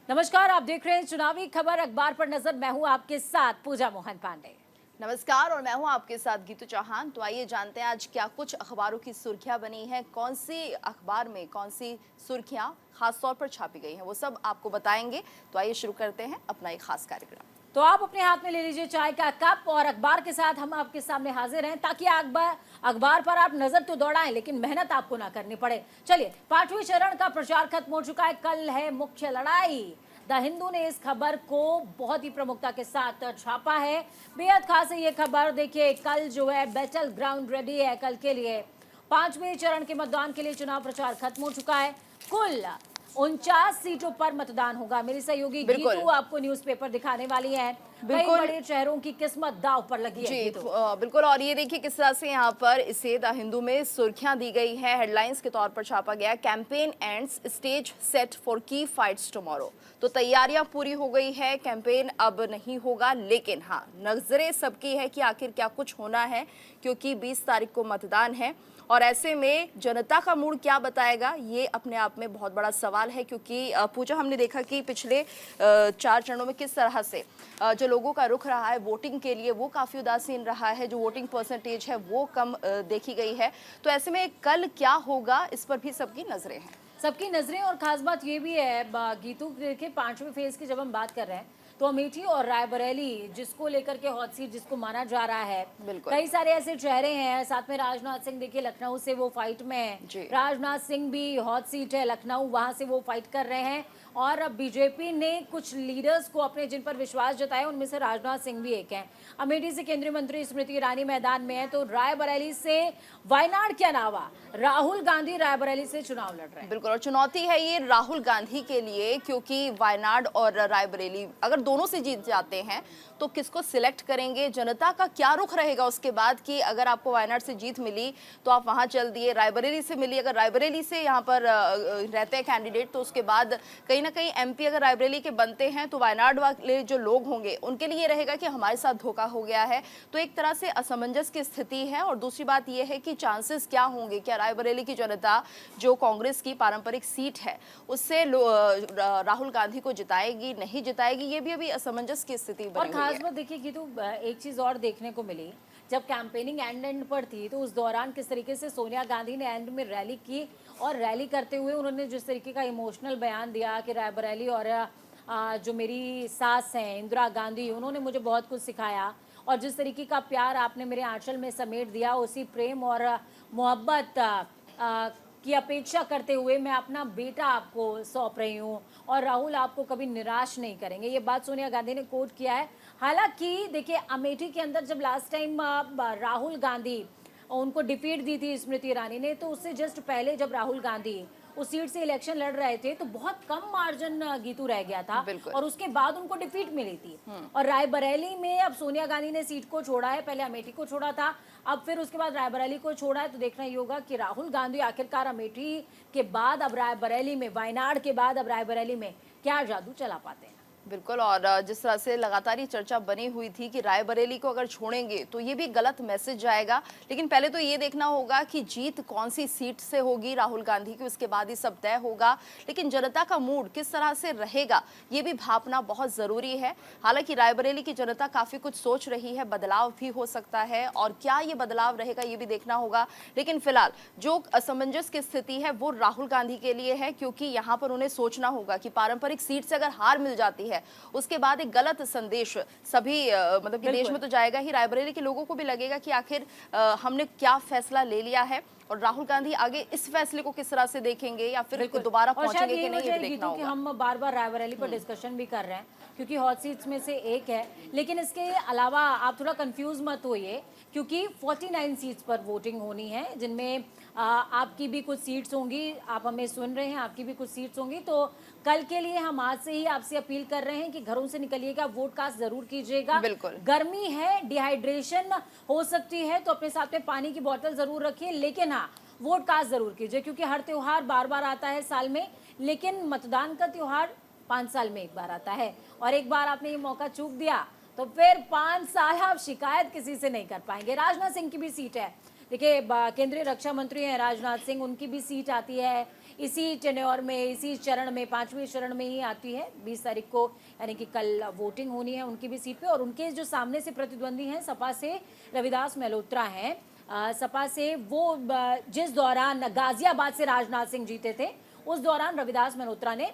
नमस्कार, आप देख रहे हैं चुनावी खबर अखबार पर नजर। मैं हूं आपके साथ पूजा मोहन पांडे। नमस्कार और मैं हूं आपके साथ गीतू चौहान। तो आइए जानते हैं आज क्या कुछ अखबारों की सुर्खियां बनी हैं, कौन सी अखबार में कौन सी सुर्खियां खास तौर पर छापी गई हैं, वो सब आपको बताएंगे। तो आइए शुरू करते हैं अपना एक खास कार्यक्रम। तो आप अपने हाथ में ले लीजिए चाय का कप और अखबार के साथ हम आपके सामने हाजिर हैं, ताकि अखबार पर आप नजर तो दौड़ाएं लेकिन मेहनत आपको ना करनी पड़े। चलिए, 5वें चरण का प्रचार खत्म हो चुका है, कल है मुख्य लड़ाई। द हिंदू ने इस खबर को बहुत ही प्रमुखता के साथ छापा है। बेहद खास है ये खबर। देखिए, कल जो है बैटल ग्राउंड रेडी है कल के लिए। 5वें चरण के मतदान के लिए चुनाव प्रचार खत्म हो चुका है। कुल 49 सीटों पर मतदान होगा। मेरी सहयोगी गीतू आपको न्यूज़पेपर दिखाने वाली है। कई बड़े शहरों की किस्मत दांव पर लगी है जी, बिल्कुल। और ये देखिए किस तरह से यहाँ पर इसे द हिंदू में सुर्खियां दी गई है। हेडलाइंस के तौर पर छापा गया, campaign ends, stage set for की फाइट्स टुमारो। तो तैयारियां पूरी हो गई है, कैंपेन अब नहीं होगा, लेकिन हाँ, नजरें सबकी है कि आखिर क्या कुछ होना है, क्योंकि 20 तारीख को मतदान है। और ऐसे में जनता का मूड क्या बताएगा, ये अपने आप में बहुत बड़ा सवाल है। क्योंकि पूजा, हमने देखा कि पिछले 4 चरणों में किस तरह से जो लोगों का रुख रहा है वोटिंग के लिए, वो काफ़ी उदासीन रहा है। जो वोटिंग परसेंटेज है वो कम देखी गई है। तो ऐसे में कल क्या होगा, इस पर भी सबकी नज़रें हैं। सबकी नजरें। और खास बात ये भी है गीतू के 5वें फेज की जब हम बात कर रहे हैं, तो अमेठी और रायबरेली जिसको लेकर के हॉट सीट जिसको माना जा रहा है, कई सारे ऐसे चेहरे हैं। साथ में राजनाथ सिंह, देखिए लखनऊ से वो फाइट में है। राजनाथ सिंह भी हॉट सीट है लखनऊ, वहां से वो फाइट कर रहे हैं। और बीजेपी ने कुछ लीडर्स को अपने जिन पर विश्वास जताया, उनमें से राजनाथ सिंह भी एक हैं। अमेठी से केंद्रीय मंत्री स्मृति ईरानी मैदान में है, तो रायबरेली से वायनाड के अलावा राहुल गांधी रायबरेली से चुनाव लड़ रहे हैं। बिल्कुल, और चुनौती है ये राहुल गांधी के लिए, क्योंकि वायनाड और रायबरेली अगर दोनों से जीत जाते हैं तो किसको सिलेक्ट करेंगे, जनता का क्या रुख रहेगा उसके बाद, कि अगर आपको वायनाड से जीत मिली तो आप वहां चल दिए, रायबरेली से मिली, अगर रायबरेली से यहाँ पर रहते हैं कैंडिडेट, तो उसके बाद कहीं ना कहीं एमपी अगर रायबरेली के बनते हैं तो वायनाड वाले जो लोग होंगे उनके लिए रहेगा कि हमारे साथ धोखा हो गया है। तो एक तरह से असमंजस की स्थिति है। और दूसरी बात यह है कि चांसेस क्या होंगे, क्या रायबरेली की जनता जो कांग्रेस की पारंपरिक सीट है उससे राहुल गांधी को जिताएगी, नहीं जिताएगी, ये भी अभी असमंजस की स्थिति बनी हुई है। खास बात देखिए कि तो एक चीज और देखने को मिली, जब कैंपेनिंग एंड पर थी तो उस दौरान किस तरीके से सोनिया गांधी ने एंड में रैली की, और रैली करते हुए उन्होंने जिस तरीके का इमोशनल बयान दिया कि रायबरेली और जो मेरी सास हैं इंदिरा गांधी, उन्होंने मुझे बहुत कुछ सिखाया, और जिस तरीके का प्यार आपने मेरे आंचल में समेट दिया, उसी प्रेम और मोहब्बत की अपेक्षा करते हुए मैं अपना बेटा आपको सौंप रही हूँ, और राहुल आपको कभी निराश नहीं करेंगे। ये बात सोनिया गांधी ने कोट किया है। हालांकि देखिए, अमेठी के अंदर जब लास्ट टाइम राहुल गांधी उनको डिफीट दी थी स्मृति ईरानी ने, तो उससे जस्ट पहले जब राहुल गांधी उस सीट से इलेक्शन लड़ रहे थे तो बहुत कम मार्जिन गीतू रह गया था, और उसके बाद उनको डिफीट मिली थी। और रायबरेली में अब सोनिया गांधी ने सीट को छोड़ा है, पहले अमेठी को छोड़ा था, अब फिर उसके बाद रायबरेली को छोड़ा है। तो देखना ही होगा कि राहुल गांधी आखिरकार अमेठी के बाद अब रायबरेली में, वायनाड के बाद अब रायबरेली में क्या जादू चला पाते हैं। बिल्कुल, और जिस तरह से लगातार ये चर्चा बनी हुई थी कि रायबरेली को अगर छोड़ेंगे तो ये भी गलत मैसेज जाएगा। लेकिन पहले तो ये देखना होगा कि जीत कौन सी सीट से होगी राहुल गांधी की, उसके बाद ही सब तय होगा। लेकिन जनता का मूड किस तरह से रहेगा, ये भी भापना बहुत ज़रूरी है। हालांकि रायबरेली की जनता काफ़ी कुछ सोच रही है, बदलाव भी हो सकता है, और क्या ये बदलाव रहेगा ये भी देखना होगा। लेकिन फिलहाल जो असमंजस की स्थिति है वो राहुल गांधी के लिए है, क्योंकि यहाँ पर उन्हें सोचना होगा कि पारंपरिक सीट से अगर हार मिल जाती है उसके बाद एक गलत संदेश सभी मतलब कि देश में तो जाएगा ही, रायबरेली के लोगों को भी लगेगा कि आखिर हमने क्या फैसला ले लिया है, और राहुल गांधी आगे इस फैसले को किस तरह से देखेंगे, या फिर दोबारा पहुंचेंगे कि नहीं, ये देखना होगा। हम बार बार रायबरेली पर डिस्कशन भी कर रहे हैं क्योंकि हॉट सीट्स में से एक है। लेकिन इसके अलावा आप थोड़ा कंफ्यूज मत होइए, क्योंकि 49 सीट्स पर वोटिंग होनी है, जिनमें आपकी भी कुछ सीट्स होंगी। आप हमें सुन रहे हैं, आपकी भी कुछ सीट्स होंगी। तो कल के लिए हम आज से ही आपसे अपील कर रहे हैं कि घरों से निकलिएगा, वोट कास्ट जरूर कीजिएगा। गर्मी है, डिहाइड्रेशन हो सकती है, तो अपने साथ में पानी की बोतल जरूर रखिए, लेकिन हाँ, वोट कास्ट जरूर कीजिए, क्योंकि हर त्योहार बार बार आता है साल में, लेकिन मतदान का त्योहार 5 साल में एक बार आता है। और एक बार आपने ये मौका चूक दिया तो फिर 5 साल आप शिकायत किसी से नहीं कर पाएंगे। राजनाथ सिंह की भी सीट है, देखिए केंद्रीय रक्षा मंत्री हैं राजनाथ सिंह, उनकी भी सीट आती है। इसी टेन्योर में, इसी चरण में, 5वें चरण में ही आती है। 20 तारीख को यानी कि कल वोटिंग होनी है उनकी भी सीट पे। और उनके जो सामने से प्रतिद्वंदी हैं सपा से रविदास मल्होत्रा हैं, सपा से वो जिस दौरान गाजियाबाद से राजनाथ सिंह जीते थे उस दौरान रविदास मल्होत्रा ने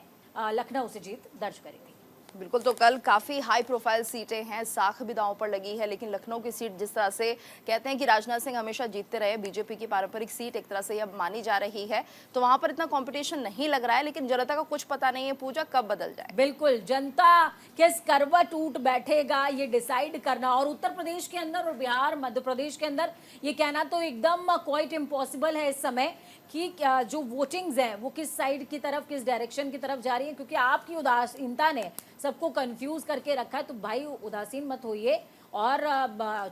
लखनऊ से जीत दर्ज करी थी। बिल्कुल, तो कल काफी हाई प्रोफाइल सीटें हैं, साख भी दांव पर लगी है, लेकिन लखनऊ की सीट जिस तरह से कहते हैं कि राजनाथ सिंह हमेशा जीतते रहे, बीजेपी की पारंपरिक सीट एक तरह से अब मानी जा रही है, तो वहां पर इतना कंपटीशन नहीं लग रहा है। लेकिन जनता का कुछ पता नहीं है पूजा कब बदल जाए। बिल्कुल, जनता किस करवट उठ बैठेगा ये डिसाइड करना, और उत्तर प्रदेश के अंदर और बिहार मध्य प्रदेश के अंदर ये कहना तो एकदम क्वाइट इम्पॉसिबल है इस समय कि जो वोटिंग्स हैं वो किस साइड की तरफ, किस डायरेक्शन की तरफ जा रही है, क्योंकि आपकी उदासीनता ने सबको कंफ्यूज करके रखा है। तो भाई उदासीन मत होइए और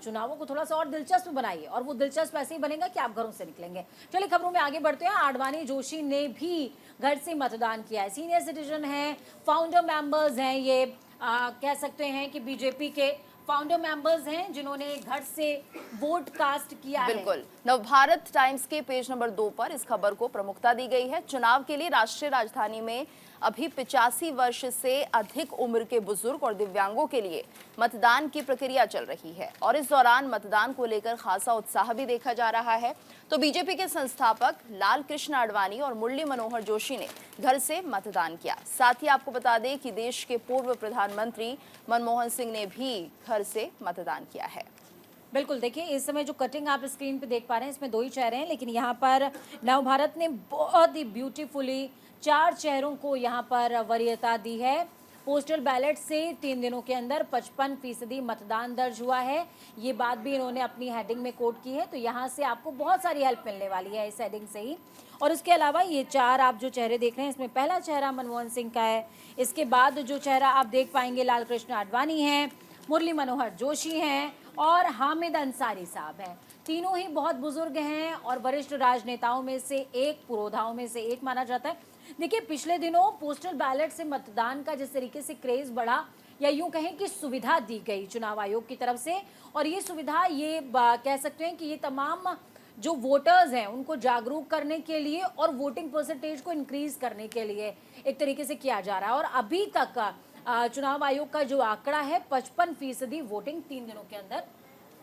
चुनावों को थोड़ा सा और दिलचस्प बनाइए, और वो दिलचस्प ऐसे ही बनेगा कि आप घरों से निकलेंगे। चलिए खबरों में आगे बढ़ते हैं। आडवाणी जोशी ने भी घर से मतदान किया है, सीनियर सिटीजन हैं, फाउंडर मेंबर्स हैं, ये कह सकते हैं कि बीजेपी के फाउंडर मेंबर्स हैं जिन्होंने घर से वोट कास्ट किया है। बिल्कुल, नवभारत टाइम्स के पेज नंबर 2 पर इस खबर को प्रमुखता दी गई है। चुनाव के लिए राष्ट्रीय राजधानी में अभी 85 वर्ष से अधिक उम्र के बुजुर्ग और दिव्यांगों के लिए मतदान की प्रक्रिया चल रही है, और इस दौरान मतदान को लेकर खासा उत्साह भी देखा जा रहा है। तो बीजेपी के संस्थापक लाल कृष्ण आडवाणी और मुरली मनोहर जोशी ने घर से मतदान किया। साथ ही आपको बता दें कि देश के पूर्व प्रधानमंत्री मनमोहन सिंह ने भी घर से मतदान किया है। बिल्कुल, देखिए इस समय जो कटिंग आप स्क्रीन पे देख पा रहे हैं इसमें 2 ही चेहरे हैं, लेकिन यहाँ पर नवभारत ने बहुत ही ब्यूटीफुली 4 चेहरों को यहाँ पर वरीयता दी है। पोस्टल बैलेट से 3 दिनों के अंदर 55% मतदान दर्ज हुआ है। ये बात भी इन्होंने अपनी हेडिंग में कोट की है, तो यहाँ से आपको बहुत सारी हेल्प मिलने वाली है इस हेडिंग से ही। और इसके अलावा ये 4 आप जो चेहरे देख रहे हैं इसमें पहला चेहरा मनमोहन सिंह का है, इसके बाद जो चेहरा आप देख पाएंगे लाल कृष्ण आडवाणी हैं, मुरली मनोहर जोशी हैं और हामिद अंसारी साहब हैं। तीनों ही बहुत बुजुर्ग हैं और वरिष्ठ राजनेताओं में से एक, पुरोधाओं में से एक माना जाता है। देखिए पिछले दिनों पोस्टल बैलेट से मतदान का जिस तरीके से क्रेज बढ़ा, या यूं कहें कि सुविधा दी गई चुनाव आयोग की तरफ से, और ये सुविधा ये कह सकते हैं कि ये तमाम जो वोटर्स हैं उनको जागरूक करने के लिए और वोटिंग परसेंटेज को इंक्रीज करने के लिए एक तरीके से किया जा रहा है। और अभी तक चुनाव आयोग का जो आंकड़ा है 55% वोटिंग 3 दिनों के अंदर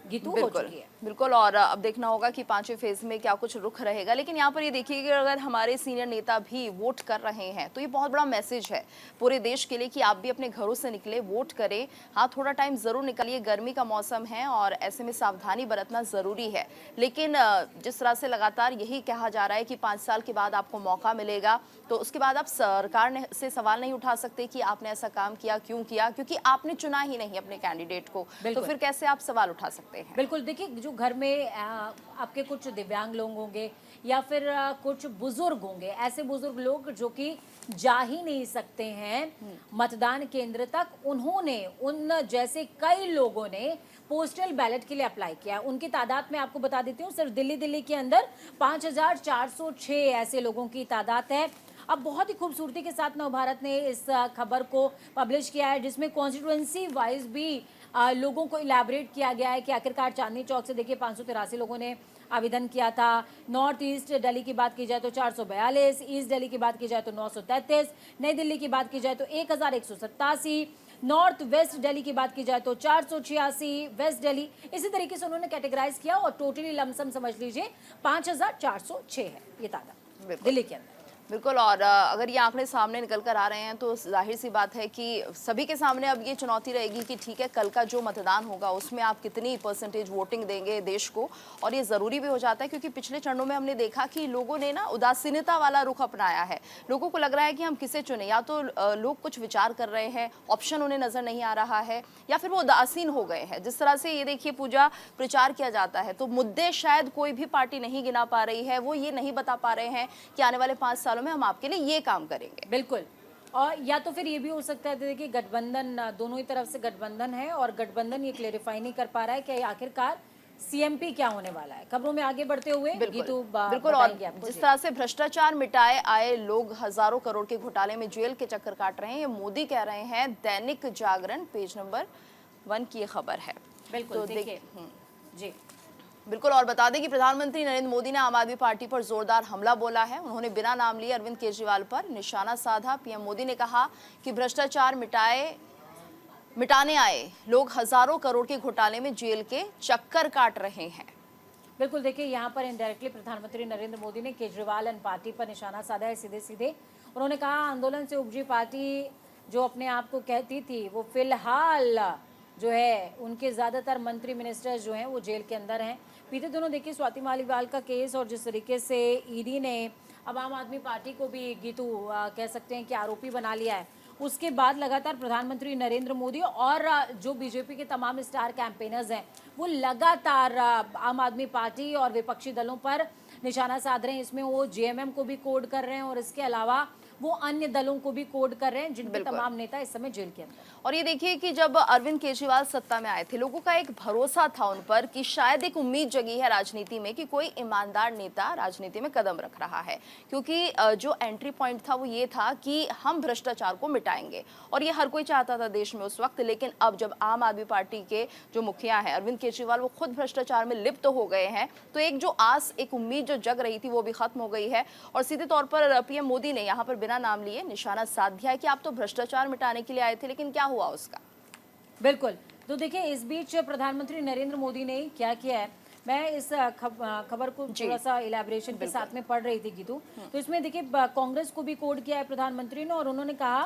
गीतू हो चुकी है। बिल्कुल, और अब देखना होगा कि 5वें फेज में क्या कुछ रुख रहेगा। लेकिन यहाँ पर ये देखिए कि अगर हमारे सीनियर नेता भी वोट कर रहे हैं तो ये बहुत बड़ा मैसेज है पूरे देश के लिए कि आप भी अपने घरों से निकले, वोट करें। हाँ, थोड़ा टाइम जरूर निकालिए, गर्मी का मौसम है और ऐसे में सावधानी बरतना जरूरी है। लेकिन जिस तरह से लगातार यही कहा जा रहा है कि 5 साल के बाद आपको मौका मिलेगा, तो उसके बाद आप सरकार से सवाल नहीं उठा सकते कि आपने ऐसा काम किया, क्यों किया, क्योंकि आपने चुना ही नहीं अपने कैंडिडेट को, तो फिर कैसे आप सवाल उठा सकते हैं। बिल्कुल, देखिए जो घर में आपके कुछ दिव्यांग लोग होंगे या फिर कुछ बुजुर्ग होंगे, ऐसे बुजुर्ग लोग जो कि जा ही नहीं सकते हैं मतदान केंद्र तक, उन्होंने उन जैसे कई लोगों ने पोस्टल बैलेट के लिए अप्लाई किया। उनकी तादाद में आपको बता देती हूँ, सिर्फ दिल्ली के अंदर 5406 ऐसे लोगों की तादाद है। अब बहुत ही खूबसूरती के साथ नवभारत ने इस खबर को पब्लिश किया है, जिसमें कॉन्स्टिट्यूएंसी वाइज भी लोगों को इलेबरेट किया गया है कि आखिरकार चांदनी चौक से देखिए 583 लोगों ने आवेदन किया था। नॉर्थ ईस्ट दिल्ली की बात की जाए तो 442, ईस्ट दिल्ली की बात की जाए तो 933, नई दिल्ली की बात की जाए तो 1187, नॉर्थ वेस्ट दिल्ली की बात की जाए तो 486, वेस्ट दिल्ली, इसी तरीके से उन्होंने कैटेगराइज किया और टोटली लमसम समझ लीजिए 5406 है ये तादाद दिल्ली के अंदर। बिल्कुल, और अगर ये आंकड़े सामने निकल कर आ रहे हैं तो जाहिर सी बात है कि सभी के सामने अब ये चुनौती रहेगी कि ठीक है, कल का जो मतदान होगा उसमें आप कितनी परसेंटेज वोटिंग देंगे देश को। और ये ज़रूरी भी हो जाता है क्योंकि पिछले चरणों में हमने देखा कि लोगों ने ना उदासीनता वाला रुख अपनाया है। लोगों को लग रहा है कि हम किसे चुने, या तो लोग कुछ विचार कर रहे हैं, ऑप्शन उन्हें नज़र नहीं आ रहा है, या फिर वो उदासीन हो गए हैं। जिस तरह से ये देखिए पूजा प्रचार किया जाता है तो मुद्दे शायद कोई भी पार्टी नहीं गिना पा रही है, वो ये नहीं बता पा रहे हैं कि आने वाले 5 सालों में हम आपके लिए ये काम करेंगे। बिल्कुल, और या तो फिर ये भी हो सकता है, देखिए गठबंधन दोनों ही तरफ से गठबंधन है और गठबंधन ये क्लेरिफाई नहीं कर पा रहा है कि आखिरकार सीएमपी क्या होने वाला है। खबरों में आगे बढ़ते हुए बिल्कुल, और जिस तरह से भ्रष्टाचार मिटाए आए लोग हजारों करोड़ के घोटाले में जेल के चक्कर काट रहे हैं, ये मोदी कह रहे हैं। दैनिक जागरण पेज नंबर 1 की खबर है। बिल्कुल, देखिए जी बिल्कुल, और बता दें कि प्रधानमंत्री नरेंद्र मोदी ने आम आदमी पार्टी पर जोरदार हमला बोला है। उन्होंने बिना नाम लिए अरविंद केजरीवाल पर निशाना साधा। पीएम मोदी ने कहा कि भ्रष्टाचार मिटाने आए लोग हजारों करोड़ के घोटाले में जेल के चक्कर काट रहे हैं। बिल्कुल, देखिए यहाँ पर इनडायरेक्टली प्रधानमंत्री नरेंद्र मोदी ने केजरीवाल एंड पार्टी पर निशाना साधा है सीधे सीधे। उन्होंने कहा आंदोलन से उपजी पार्टी जो अपने आप को कहती थी वो फिलहाल जो है उनके ज़्यादातर मंत्री मिनिस्टर्स जो हैं वो जेल के अंदर हैं। बीते दिनों देखिए स्वाति मालीवाल का केस और जिस तरीके से ईडी ने अब आम आदमी पार्टी को भी गीतू कह सकते हैं कि आरोपी बना लिया है, उसके बाद लगातार प्रधानमंत्री नरेंद्र मोदी और जो बीजेपी के तमाम स्टार कैंपेनर्स हैं वो लगातार आम आदमी पार्टी और विपक्षी दलों पर निशाना साध रहे हैं। इसमें वो जेएमएम को भी कोड कर रहे हैं और इसके अलावा वो अन्य दलों को भी कोड कर रहे हैं जिनके तमाम नेता इस समय जेल के अंदर। और ये देखिए कि जब अरविंद केजरीवाल सत्ता में आए थे, लोगों का एक भरोसा था उन पर कि शायद एक उम्मीद जगी है राजनीति में कि कोई ईमानदार नेता राजनीति में कदम रख रहा है, क्योंकि जो एंट्री पॉइंट था वो ये था कि हम भ्रष्टाचार को मिटाएंगे, और ये हर कोई चाहता था देश में उस वक्त। लेकिन अब जब आम आदमी पार्टी के जो मुखिया हैं अरविंद केजरीवाल, वो खुद भ्रष्टाचार में लिप्त हो गए हैं, तो एक जो आस, एक उम्मीद जो जग रही थी वो भी खत्म हो गई है। और सीधे तौर पर पीएम मोदी ने यहाँ पर बिना नाम लिए निशाना साध दिया है कि आप तो भ्रष्टाचार मिटाने के लिए आए थे, लेकिन क्या हुआ उसका। बिल्कुल, तो देखिए इस बीच प्रधानमंत्री नरेंद्र मोदी ने क्या किया है, मैं इस खबर को थोड़ा सा इलेबोरेशन के साथ में पढ़ रही थी गीतू। तो इसमें देखिए कांग्रेस को भी कोड किया है प्रधानमंत्री ने, और उन्होंने कहा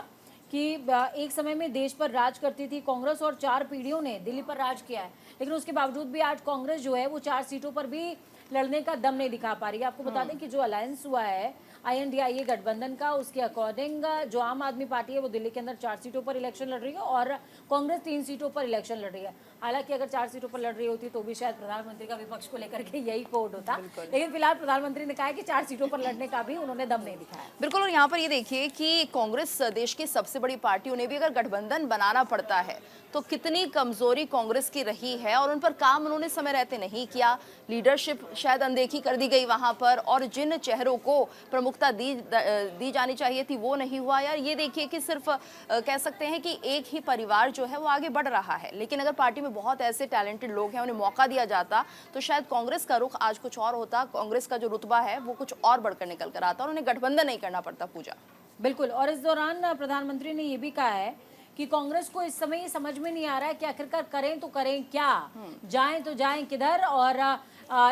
कि एक समय में देश पर राज करती थी कांग्रेस और 4 पीढ़ियों ने दिल्ली पर राज किया है, लेकिन उसके बावजूद भी आज कांग्रेस जो है वो 4 सीटों पर भी लड़ने का दम नहीं दिखा पा रही है। आपको बता दें कि जो अलायंस हुआ है INDIA गठबंधन का, उसके अकॉर्डिंग जो आम आदमी पार्टी है वो दिल्ली के अंदर 4 सीटों पर इलेक्शन लड़ रही है और कांग्रेस 3 सीटों पर इलेक्शन लड़ रही है। हालांकि अगर 4 सीटों पर लड़ रही होती तो भी शायद प्रधानमंत्री का विपक्ष को लेकर के यही कोड होता, लेकिन फिलहाल प्रधानमंत्री ने कहा है कि 4 सीटों पर लड़ने का भी उन्होंने दम नहीं दिखाया। बिल्कुल, और यहाँ पर ये देखिए कि कांग्रेस देश की सबसे बड़ी पार्टी, उन्हें भी अगर गठबंधन बनाना पड़ता है तो कितनी कमजोरी कांग्रेस की रही है, और उन पर काम उन्होंने समय रहते नहीं किया। लीडरशिप शायद अनदेखी कर दी गई वहां पर, और जिन चेहरों को प्रमुखता दी जानी चाहिए थी वो नहीं हुआ। यार ये देखिए कि सिर्फ कह सकते हैं कि एक ही परिवार जो है वो आगे बढ़ रहा है, लेकिन अगर पार्टी में बहुत ऐसे टैलेंटेड लोग हैं, उन्हें मौका दिया जाता तो शायद कांग्रेस का रुख आज कुछ और होता, कांग्रेस का जो रुतबा है वो कुछ और बढ़कर निकल कर आता और उन्हें गठबंधन नहीं करना पड़ता। पूजा, बिल्कुल, और इस दौरान प्रधानमंत्री ने ये भी कहा है कि कांग्रेस को इस समय ये समझ में नहीं आ रहा है कि आखिरकार करें तो करें क्या, जाएं तो जाएं किधर, और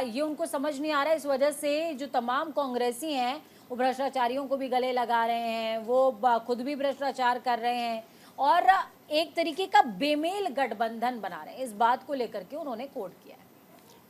ये उनको समझ नहीं आ रहा है। इस वजह से जो तमाम कांग्रेसी हैं वो भ्रष्टाचारियों को भी गले लगा रहे हैं, वो खुद भी भ्रष्टाचार कर रहे हैं और एक तरीके का बेमेल गठबंधन बना रहे हैं। इस बात को लेकर के उन्होंने कोट किया है।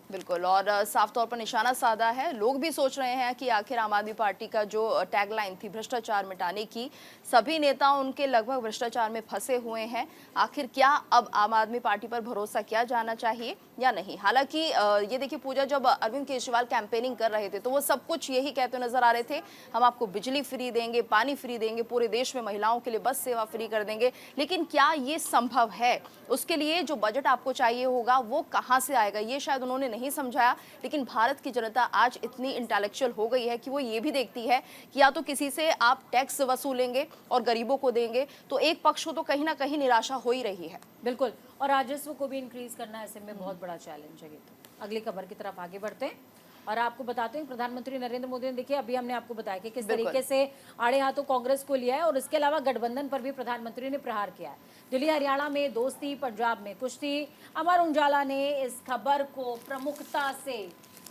बिल्कुल, और साफ तौर पर निशाना साधा है। लोग भी सोच रहे हैं कि आखिर आम आदमी पार्टी का जो टैगलाइन थी भ्रष्टाचार मिटाने की, सभी नेता उनके लगभग भ्रष्टाचार में फंसे हुए हैं। आखिर क्या अब आम आदमी पार्टी पर भरोसा किया जाना चाहिए या नहीं। हालांकि ये देखिए पूजा, जब अरविंद केजरीवाल कैंपेनिंग कर रहे थे तो वो सब कुछ यही कहते नजर आ रहे थे, हम आपको बिजली फ्री देंगे, पानी फ्री देंगे, पूरे देश में महिलाओं के लिए बस सेवा फ्री कर देंगे। लेकिन क्या ये संभव है? उसके लिए जो बजट आपको चाहिए होगा वो कहाँ से आएगा, ये शायद उन्होंने नहीं समझाया। लेकिन भारत की जनता आज इतनी इंटेलेक्चुअल हो गई है कि वो ये भी देखती है कि या तो किसी से आप टैक्स वसूलेंगे और गरीबों को देंगे, तो एक पक्ष को तो कहीं ना कहीं निराशा हो ही रही है। बिल्कुल, और राजस्व को भी इंक्रीज करना ऐसे में बहुत बड़ा चैलेंज है। तो अगली खबर की तरफ आगे बढ़ते हैं और आपको बताते हैं प्रधानमंत्री नरेंद्र मोदी ने, देखिए अभी हमने आपको बताया कि किस तरीके से आड़े हाथों कांग्रेस को लिया है और इसके अलावा गठबंधन पर भी प्रधानमंत्री ने प्रहार किया है। दिल्ली हरियाणा में दोस्ती, पंजाब में कुश्ती। अमर उजाला ने इस खबर को प्रमुखता से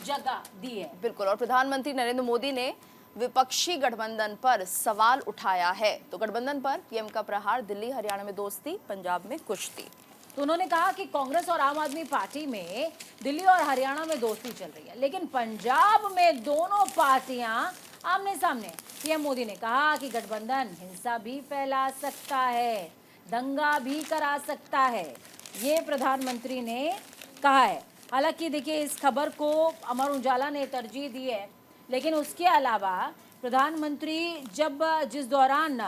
जगह दी है। बिल्कुल, और प्रधानमंत्री नरेंद्र मोदी ने विपक्षी गठबंधन पर सवाल उठाया है। तो गठबंधन पर पीएम का प्रहार, दिल्ली हरियाणा में दोस्ती, पंजाब में कुश्ती। तो उन्होंने कहा कि कांग्रेस और आम आदमी पार्टी में दिल्ली और हरियाणा में दोस्ती चल रही है, लेकिन पंजाब में दोनों पार्टियां आमने सामने। पीएम मोदी ने कहा कि गठबंधन हिंसा भी फैला सकता है, दंगा भी करा सकता है, ये प्रधानमंत्री ने कहा है। हालांकि देखिए इस खबर को अमर उजाला ने तरजीह दी है, लेकिन उसके अलावा प्रधानमंत्री जिस दौरान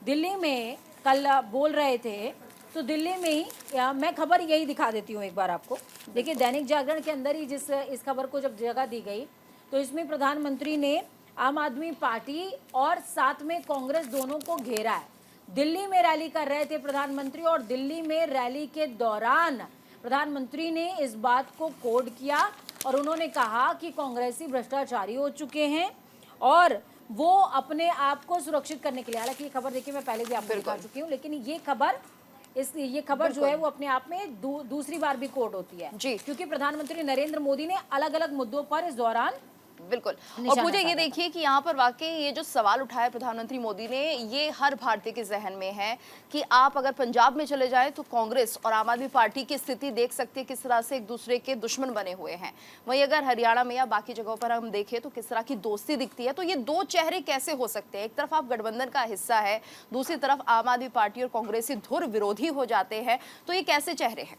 दिल्ली में कल बोल रहे थे, तो दिल्ली में ही मैं खबर यही दिखा देती हूँ एक बार आपको। देखिए दैनिक जागरण के अंदर ही इस खबर को जब जगह दी गई, तो इसमें प्रधानमंत्री ने आम आदमी पार्टी और साथ में कांग्रेस दोनों को घेरा है। दिल्ली में रैली कर रहे थे प्रधानमंत्री और दिल्ली में रैली के दौरान प्रधानमंत्री ने इस बात को कोड किया और उन्होंने कहा कि कांग्रेसी भ्रष्टाचारी हो चुके हैं और वो अपने आप को सुरक्षित करने के लिए, हालांकि ये खबर देखिए मैं पहले भी आपको दिखा चुकी हूँ, लेकिन ये खबर जो है वो अपने आप में दूसरी बार भी कोड होती है जी, क्योंकि प्रधानमंत्री नरेंद्र मोदी ने अलग अलग मुद्दों पर इस दौरान बिल्कुल। और पूजा ये देखिए कि यहाँ पर वाकई ये जो सवाल उठाया प्रधानमंत्री मोदी ने, ये हर भारतीय के जहन में है कि आप अगर पंजाब में चले जाएं तो कांग्रेस और आम आदमी पार्टी की स्थिति देख सकते हैं किस तरह से एक दूसरे के दुश्मन बने हुए हैं। वहीं अगर हरियाणा में या बाकी जगहों पर हम देखें तो किस तरह की दोस्ती दिखती है। तो ये दो चेहरे कैसे हो सकते हैं? एक तरफ आप गठबंधन का हिस्सा है, दूसरी तरफ आम आदमी पार्टी और कांग्रेसी धुर विरोधी हो जाते हैं, तो ये कैसे चेहरे हैं?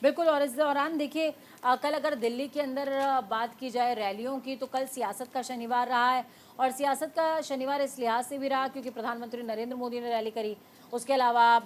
बिल्कुल। और इस दौरान देखिए कल अगर दिल्ली के अंदर बात की जाए रैलियों की, तो कल सियासत का शनिवार रहा है और सियासत का शनिवार इस लिहाज से भी रहा क्योंकि प्रधानमंत्री नरेंद्र मोदी ने रैली करी, उसके अलावा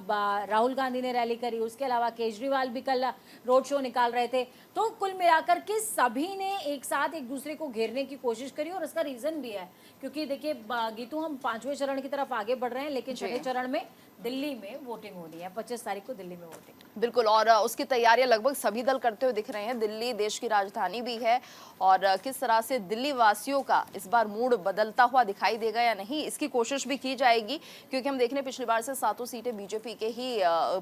राहुल गांधी ने रैली करी, उसके अलावा केजरीवाल भी कल रोड शो निकाल रहे थे। तो कुल मिलाकर के सभी ने एक साथ एक दूसरे को घेरने की कोशिश करी और इसका रीज़न भी है क्योंकि देखिए गीतू, हम 5वें चरण की तरफ आगे बढ़ रहे हैं, लेकिन छठे चरण में दिल्ली में वोटिंग होनी है, 25 तारीख को दिल्ली में वोटिंग। बिल्कुल। और उसकी तैयारियां लगभग सभी दल करते हुए दिख रहे हैं। दिल्ली देश की राजधानी भी है और किस तरह से दिल्ली वासियों का इस बार मूड बदलता हुआ दिखाई देगा या नहीं, इसकी कोशिश भी की जाएगी क्योंकि हम देख रहे हैं पिछली बार से 7 सीटें बीजेपी के ही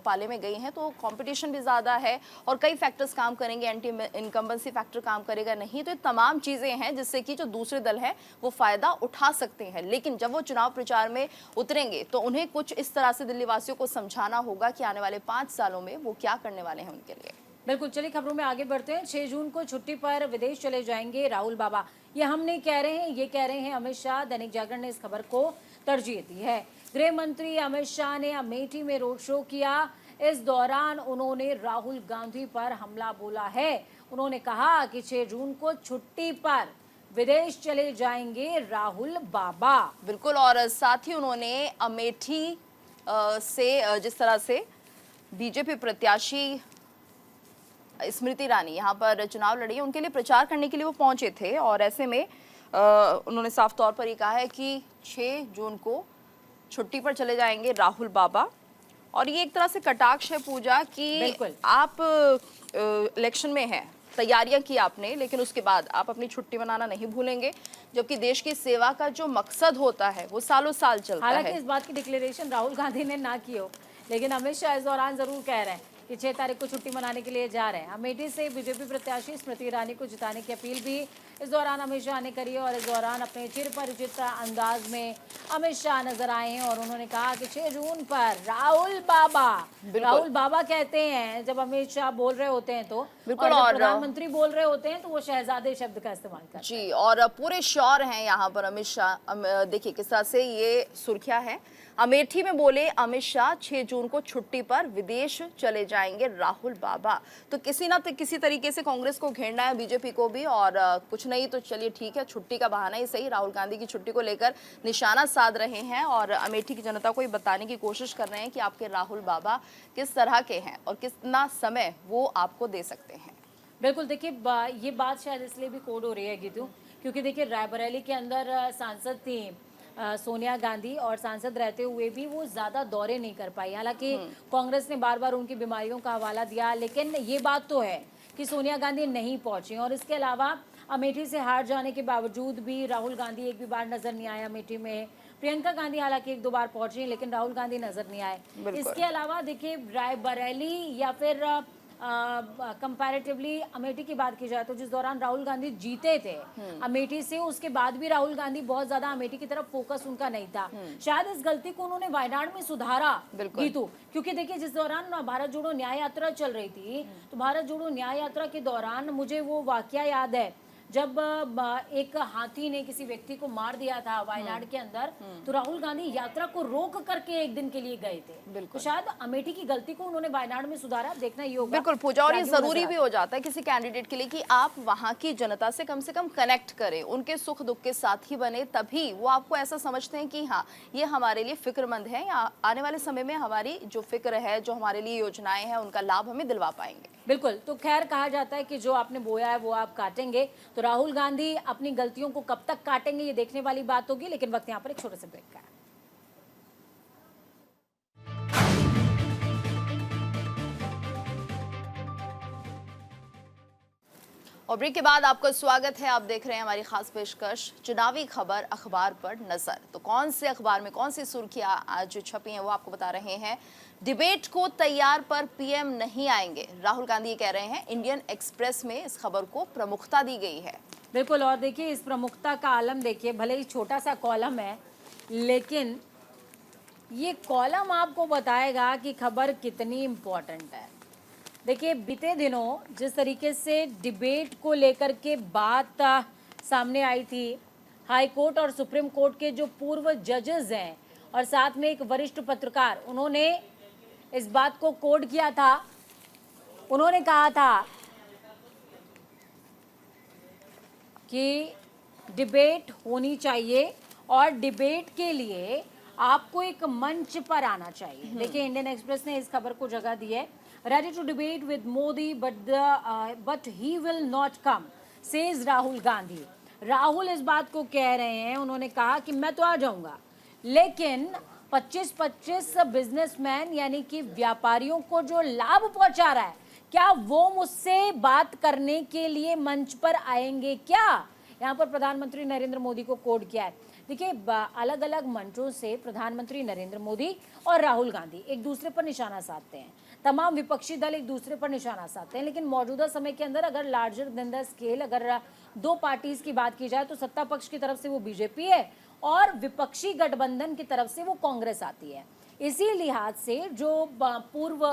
पाले में गई हैं, तो कंपटीशन भी ज़्यादा है और कई फैक्टर्स काम करेंगे, एंटी इनकम्बेंसी फैक्टर काम करेगा नहीं, तो ये तमाम चीज़ें हैं जिससे कि जो दूसरे दल हैं वो फ़ायदा उठा सकते हैं। लेकिन जब वो चुनाव प्रचार में उतरेंगे तो उन्हें कुछ इस तरह से दिल्ली वासियों को समझाना होगा कि आने वाले 5 सालों में वो क्या करने वाले हैं उनके लिए। बिल्कुल। चलिए खबरों में आगे बढ़ते हैं। 6 जून को छुट्टी पर विदेश चले जाएंगे राहुल बाबा, ये हम नहीं कह रहे हैं, ये कह रहे हैं अमित शाह। दैनिक जागरण ने इस खबर को तरजीह दी है। गृह मंत्री अमित शाह ने अमेठी में रोड शो किया। इस दौरान उन्होंने राहुल गांधी पर हमला बोला है। उन्होंने कहा कि 6 जून को छुट्टी पर विदेश चले जाएंगे राहुल बाबा। बिल्कुल। और साथ ही उन्होंने अमेठी से जिस तरह से बीजेपी प्रत्याशी स्मृति ईरानी यहाँ पर चुनाव लड़ी, उनके लिए प्रचार करने के लिए वो पहुंचे थे और ऐसे में उन्होंने साफ तौर पर ये कहा है कि 6 जून को छुट्टी पर चले जाएंगे राहुल बाबा। और ये एक तरह से कटाक्ष है पूजा कि आप इलेक्शन में हैं, तैयारियां की आपने, लेकिन उसके बाद आप अपनी छुट्टी मनाना नहीं भूलेंगे, जबकि देश की सेवा का जो मकसद होता है वो सालों साल चलता है। हालांकि इस बात की डिक्लेरेशन राहुल गांधी ने ना की हो, लेकिन अमित शाह इस दौरान जरूर कह रहे हैं कि 6 तारीख को छुट्टी मनाने के लिए जा रहे हैं। अमेठी से बीजेपी प्रत्याशी स्मृति ईरानी को जिताने की अपील भी इस दौरान अमित शाह ने करी और इस दौरान अपने चिरपरिचित अंदाज में अमित शाह नजर आए हैं और उन्होंने कहा कि 6 जून पर राहुल बाबा कहते हैं जब अमित शाह बोल रहे होते हैं तो, बिल्कुल। और प्रधानमंत्री बोल रहे होते हैं तो वो शहजादे शब्द का इस्तेमाल करते हैं। जी, और पूरे श्योर हैं यहाँ पर अमित शाह। देखिए किस तरह से ये सुर्खियां हैं। अमेठी में बोले अमित शाह, 6 जून को छुट्टी पर विदेश चले जाएंगे राहुल बाबा। तो किसी ना किसी तरीके से कांग्रेस को घेरना है, बीजेपी को भी, और कुछ नहीं तो चलिए ठीक है, छुट्टी का बहाना ही सही, राहुल गांधी की छुट्टी को लेकर निशाना साध रहे हैं और अमेठी की जनता को ये बताने की कोशिश कर रहे हैं कि आपके राहुल बाबा किस तरह के हैं और कितना समय वो आपको दे सकते हैं। बिल्कुल। देखिए ये बात शायद इसलिए भी कोड हो रही है गीतू, क्योंकि देखिए रायबरेली के अंदर सांसद थी सोनिया गांधी और सांसद रहते हुए भी वो ज़्यादा दौरे नहीं कर पाई। हालांकि कांग्रेस ने बार बार उनकी बीमारियों का हवाला दिया, लेकिन ये बात तो है कि सोनिया गांधी नहीं पहुंची। और इसके अलावा अमेठी से हार जाने के बावजूद भी राहुल गांधी एक भी बार नजर नहीं आए अमेठी में। प्रियंका गांधी हालांकि 1-2 बार पहुंची, लेकिन राहुल गांधी नजर नहीं आए। इसके अलावा देखिए रायबरेली या फिर कंपैरेटिवली अमेठी की बात की जाए तो जिस दौरान राहुल गांधी जीते थे अमेठी से, उसके बाद भी राहुल गांधी बहुत ज्यादा अमेठी की तरफ फोकस उनका नहीं था। शायद इस गलती को उन्होंने वायनाड में सुधारा गीतू, क्योंकि देखिए जिस दौरान भारत जोड़ो न्याय यात्रा चल रही थी तो भारत जोड़ो न्याय यात्रा के दौरान मुझे वो वाकया याद है जब एक हाथी ने किसी व्यक्ति को मार दिया था वायनाड के अंदर, तो राहुल गांधी यात्रा को रोक करके एक दिन के लिए गए थे। तो शायद अमेठी की गलती को उन्होंने वायनाड में सुधारा, देखना ये होगा। बिल्कुल पूजा, और ये जरूरी भी हो जाता है किसी कैंडिडेट के लिए कि आप वहां की जनता से कम कनेक्ट करें, उनके सुख दुख के साथ ही बने, तभी वो आपको ऐसा समझते हैं कि हाँ ये हमारे लिए फिक्रमंद है या आने वाले समय में हमारी जो फिक्र है, जो हमारे लिए योजनाएं हैं, उनका लाभ हमें दिलवा पाएंगे। बिल्कुल। तो खैर कहा जाता है कि जो आपने बोया है वो आप काटेंगे, तो राहुल गांधी अपनी गलतियों को कब तक काटेंगे ये देखने वाली बात होगी। लेकिन वक्त यहाँ पर एक छोटे से ब्रेक का है। और ब्रेक के बाद आपका स्वागत है। आप देख रहे हैं हमारी खास पेशकश चुनावी खबर अखबार पर नजर। तो कौन से अखबार में कौन सी सुर्खियां आज छपी हैं वो आपको बता रहे हैं। डिबेट को तैयार पर पीएम नहीं आएंगे, राहुल गांधी कह रहे हैं। इंडियन एक्सप्रेस में इस खबर को प्रमुखता दी गई है। बिल्कुल, और देखिए इस प्रमुखता का आलम देखिए, भले ही छोटा सा कॉलम है लेकिन ये कॉलम आपको बताएगा कि खबर कितनी इम्पोर्टेंट है। देखिए बीते दिनों जिस तरीके से डिबेट को लेकर के बात सामने आई थी, हाई कोर्ट और सुप्रीम कोर्ट के जो पूर्व जजेस हैं और साथ में एक वरिष्ठ पत्रकार, उन्होंने इस बात को कोड किया था। उन्होंने कहा था कि डिबेट होनी चाहिए और डिबेट के लिए आपको एक मंच पर आना चाहिए। देखिए इंडियन एक्सप्रेस ने इस खबर को जगह दी है। Ready to debate with Modi but he will not come, says Rahul Gandhi. Rahul इस बात को कह रहे हैं, उन्होंने कहा कि मैं तो आ जाऊंगा लेकिन 25-25 बिजनेसमैन यानी कि व्यापारियों को जो लाभ पहुंचा रहा है, क्या वो मुझसे बात करने के लिए मंच पर आएंगे क्या? यहाँ पर प्रधानमंत्री नरेंद्र मोदी को कोड किया है। देखिए अलग अलग मंचों से प्रधानमंत्री नरेंद्र मोदी और राहुल गांधी एक दूसरे पर निशाना साधते हैं, तमाम विपक्षी दल एक दूसरे पर निशाना साधते हैं, लेकिन मौजूदा समय के अंदर अगर लार्जर देन द स्केल अगर दो पार्टीज की बात की जाए तो सत्ता पक्ष की तरफ से वो बीजेपी है और विपक्षी गठबंधन की तरफ से वो कांग्रेस आती है। इसी लिहाज से जो पूर्व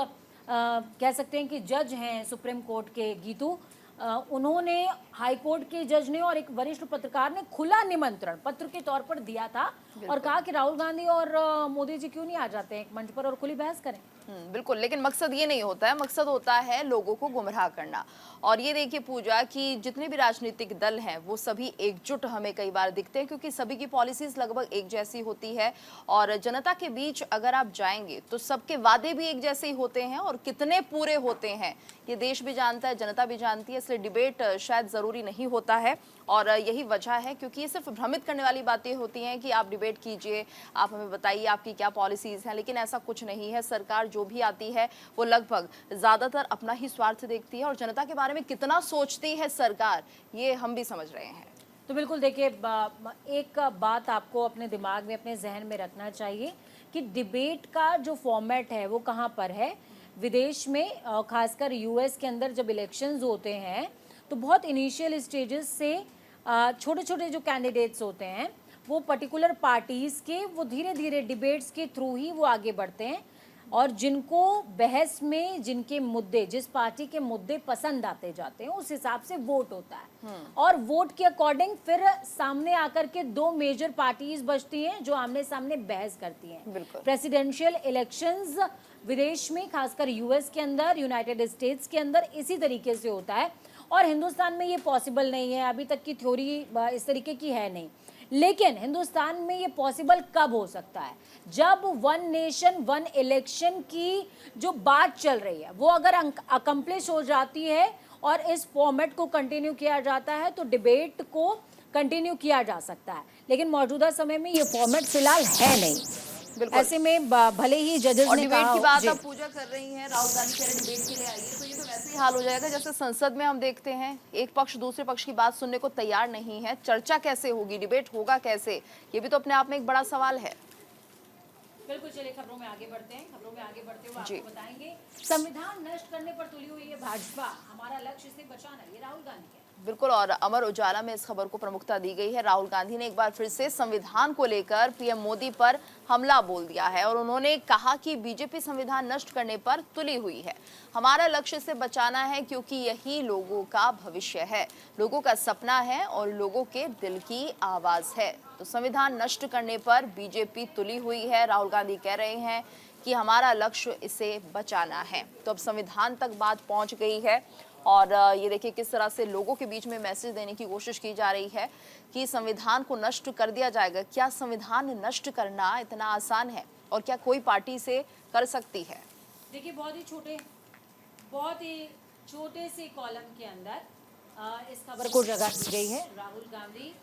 कह सकते हैं कि जज हैं सुप्रीम कोर्ट के गीतू, उन्होंने हाई कोर्ट के जज ने और एक वरिष्ठ पत्रकार ने खुला निमंत्रण पत्र के तौर पर दिया था और कहा कि राहुल गांधी और मोदी जी क्यों नहीं आ जाते हैं एक मंच पर और खुली बहस करें। बिल्कुल, लेकिन मकसद ये नहीं होता है, मकसद होता है लोगों को गुमराह करना। और ये देखिए पूजा कि जितने भी राजनीतिक दल हैं वो सभी एकजुट हमें कई बार दिखते हैं, क्योंकि सभी की पॉलिसीज लगभग एक जैसी होती है और जनता के बीच अगर आप जाएंगे तो सबके वादे भी एक जैसे ही होते हैं और कितने पूरे होते हैं ये देश भी जानता है, जनता भी जानती है। इसलिए डिबेट शायद ज़रूरी नहीं होता है और यही वजह है, क्योंकि ये सिर्फ भ्रमित करने वाली बातें होती हैं कि आप डिबेट कीजिए, आप हमें बताइए आपकी क्या पॉलिसीज़ हैं, लेकिन ऐसा कुछ नहीं है। सरकार जो भी आती है वो लगभग ज़्यादातर अपना ही स्वार्थ देखती है और जनता के बारे में कितना सोचती है सरकार ये हम भी समझ रहे हैं। तो बिल्कुल देखिए एक बात आपको अपने दिमाग में अपने जहन में रखना चाहिए कि डिबेट का जो फॉर्मेट है वो कहाँ पर है। विदेश में खासकर यूएस के अंदर जब इलेक्शंस होते हैं तो बहुत इनिशियल स्टेजेस से छोटे छोटे जो कैंडिडेट्स होते हैं वो पर्टिकुलर पार्टीज़ के वो धीरे धीरे डिबेट्स के थ्रू ही वो आगे बढ़ते हैं और जिनको बहस में जिनके मुद्दे जिस पार्टी के मुद्दे पसंद आते जाते हैं उस हिसाब से वोट होता है और वोट के अकॉर्डिंग फिर सामने आकर के दो मेजर पार्टीज बचती हैं जो आमने सामने बहस करती हैं। प्रेसिडेंशियल इलेक्शंस विदेश में खासकर यूएस के अंदर, यूनाइटेड स्टेट्स के अंदर इसी तरीके से होता है और हिंदुस्तान में ये पॉसिबल नहीं है। अभी तक की थ्योरी इस तरीके की है नहीं, लेकिन हिंदुस्तान में ये पॉसिबल कब हो सकता है? जब वन नेशन वन इलेक्शन की जो बात चल रही है वो अगर अकम्प्लिश हो जाती है और इस फॉर्मेट को कंटिन्यू किया जाता है तो डिबेट को कंटिन्यू किया जा सकता है, लेकिन मौजूदा समय में ये फॉर्मेट फिलहाल है नहीं। ऐसे में भले ही जजेस ने डिबेट की बात आप पूजा कर रही हैं, राहुल गांधी कह रहे डिबेट के लिए आइए, तो ये तो वैसे ही हाल हो जाएगा जैसे संसद में हम देखते हैं एक पक्ष दूसरे पक्ष की बात सुनने को तैयार नहीं है। चर्चा कैसे होगी, डिबेट होगा कैसे, ये भी तो अपने आप में एक बड़ा सवाल है। बिल्कुल, चलिए खबरों में आगे बढ़ते हैं। खबरों में आगे बढ़ते हुए आपको बताएंगे संविधान नष्ट करने पर तुली हुई है भाजपा, हमारा लक्ष्य से बचाना, ये राहुल गांधी है। बिल्कुल, और अमर उजाला में इस खबर को प्रमुखता दी गई है। राहुल गांधी ने एक बार फिर से संविधान को लेकर पीएम मोदी पर हमला बोल दिया है और उन्होंने कहा कि बीजेपी संविधान नष्ट करने पर तुली हुई है। हमारा लक्ष्य से बचाना है क्योंकि यही लोगों का भविष्य है, लोगों का सपना है और लोगों के दिल की आवाज है। तो संविधान नष्ट करने पर बीजेपी तुली हुई है। राहुल गांधी कह रहे हैं कि हमारा लक्ष्य इसे बचाना है। तो अब संविधान तक बात पहुंच गई है और ये देखिए किस तरह से लोगों के बीच में मैसेज देने की कोशिश की जा रही है कि संविधान को नष्ट कर दिया जाएगा। क्या संविधान नष्ट करना इतना आसान है और क्या कोई पार्टी इसे कर सकती है? देखिए बहुत ही छोटे से कॉलम के अंदर इस खबर को जगह दी गई है। राहुल गांधी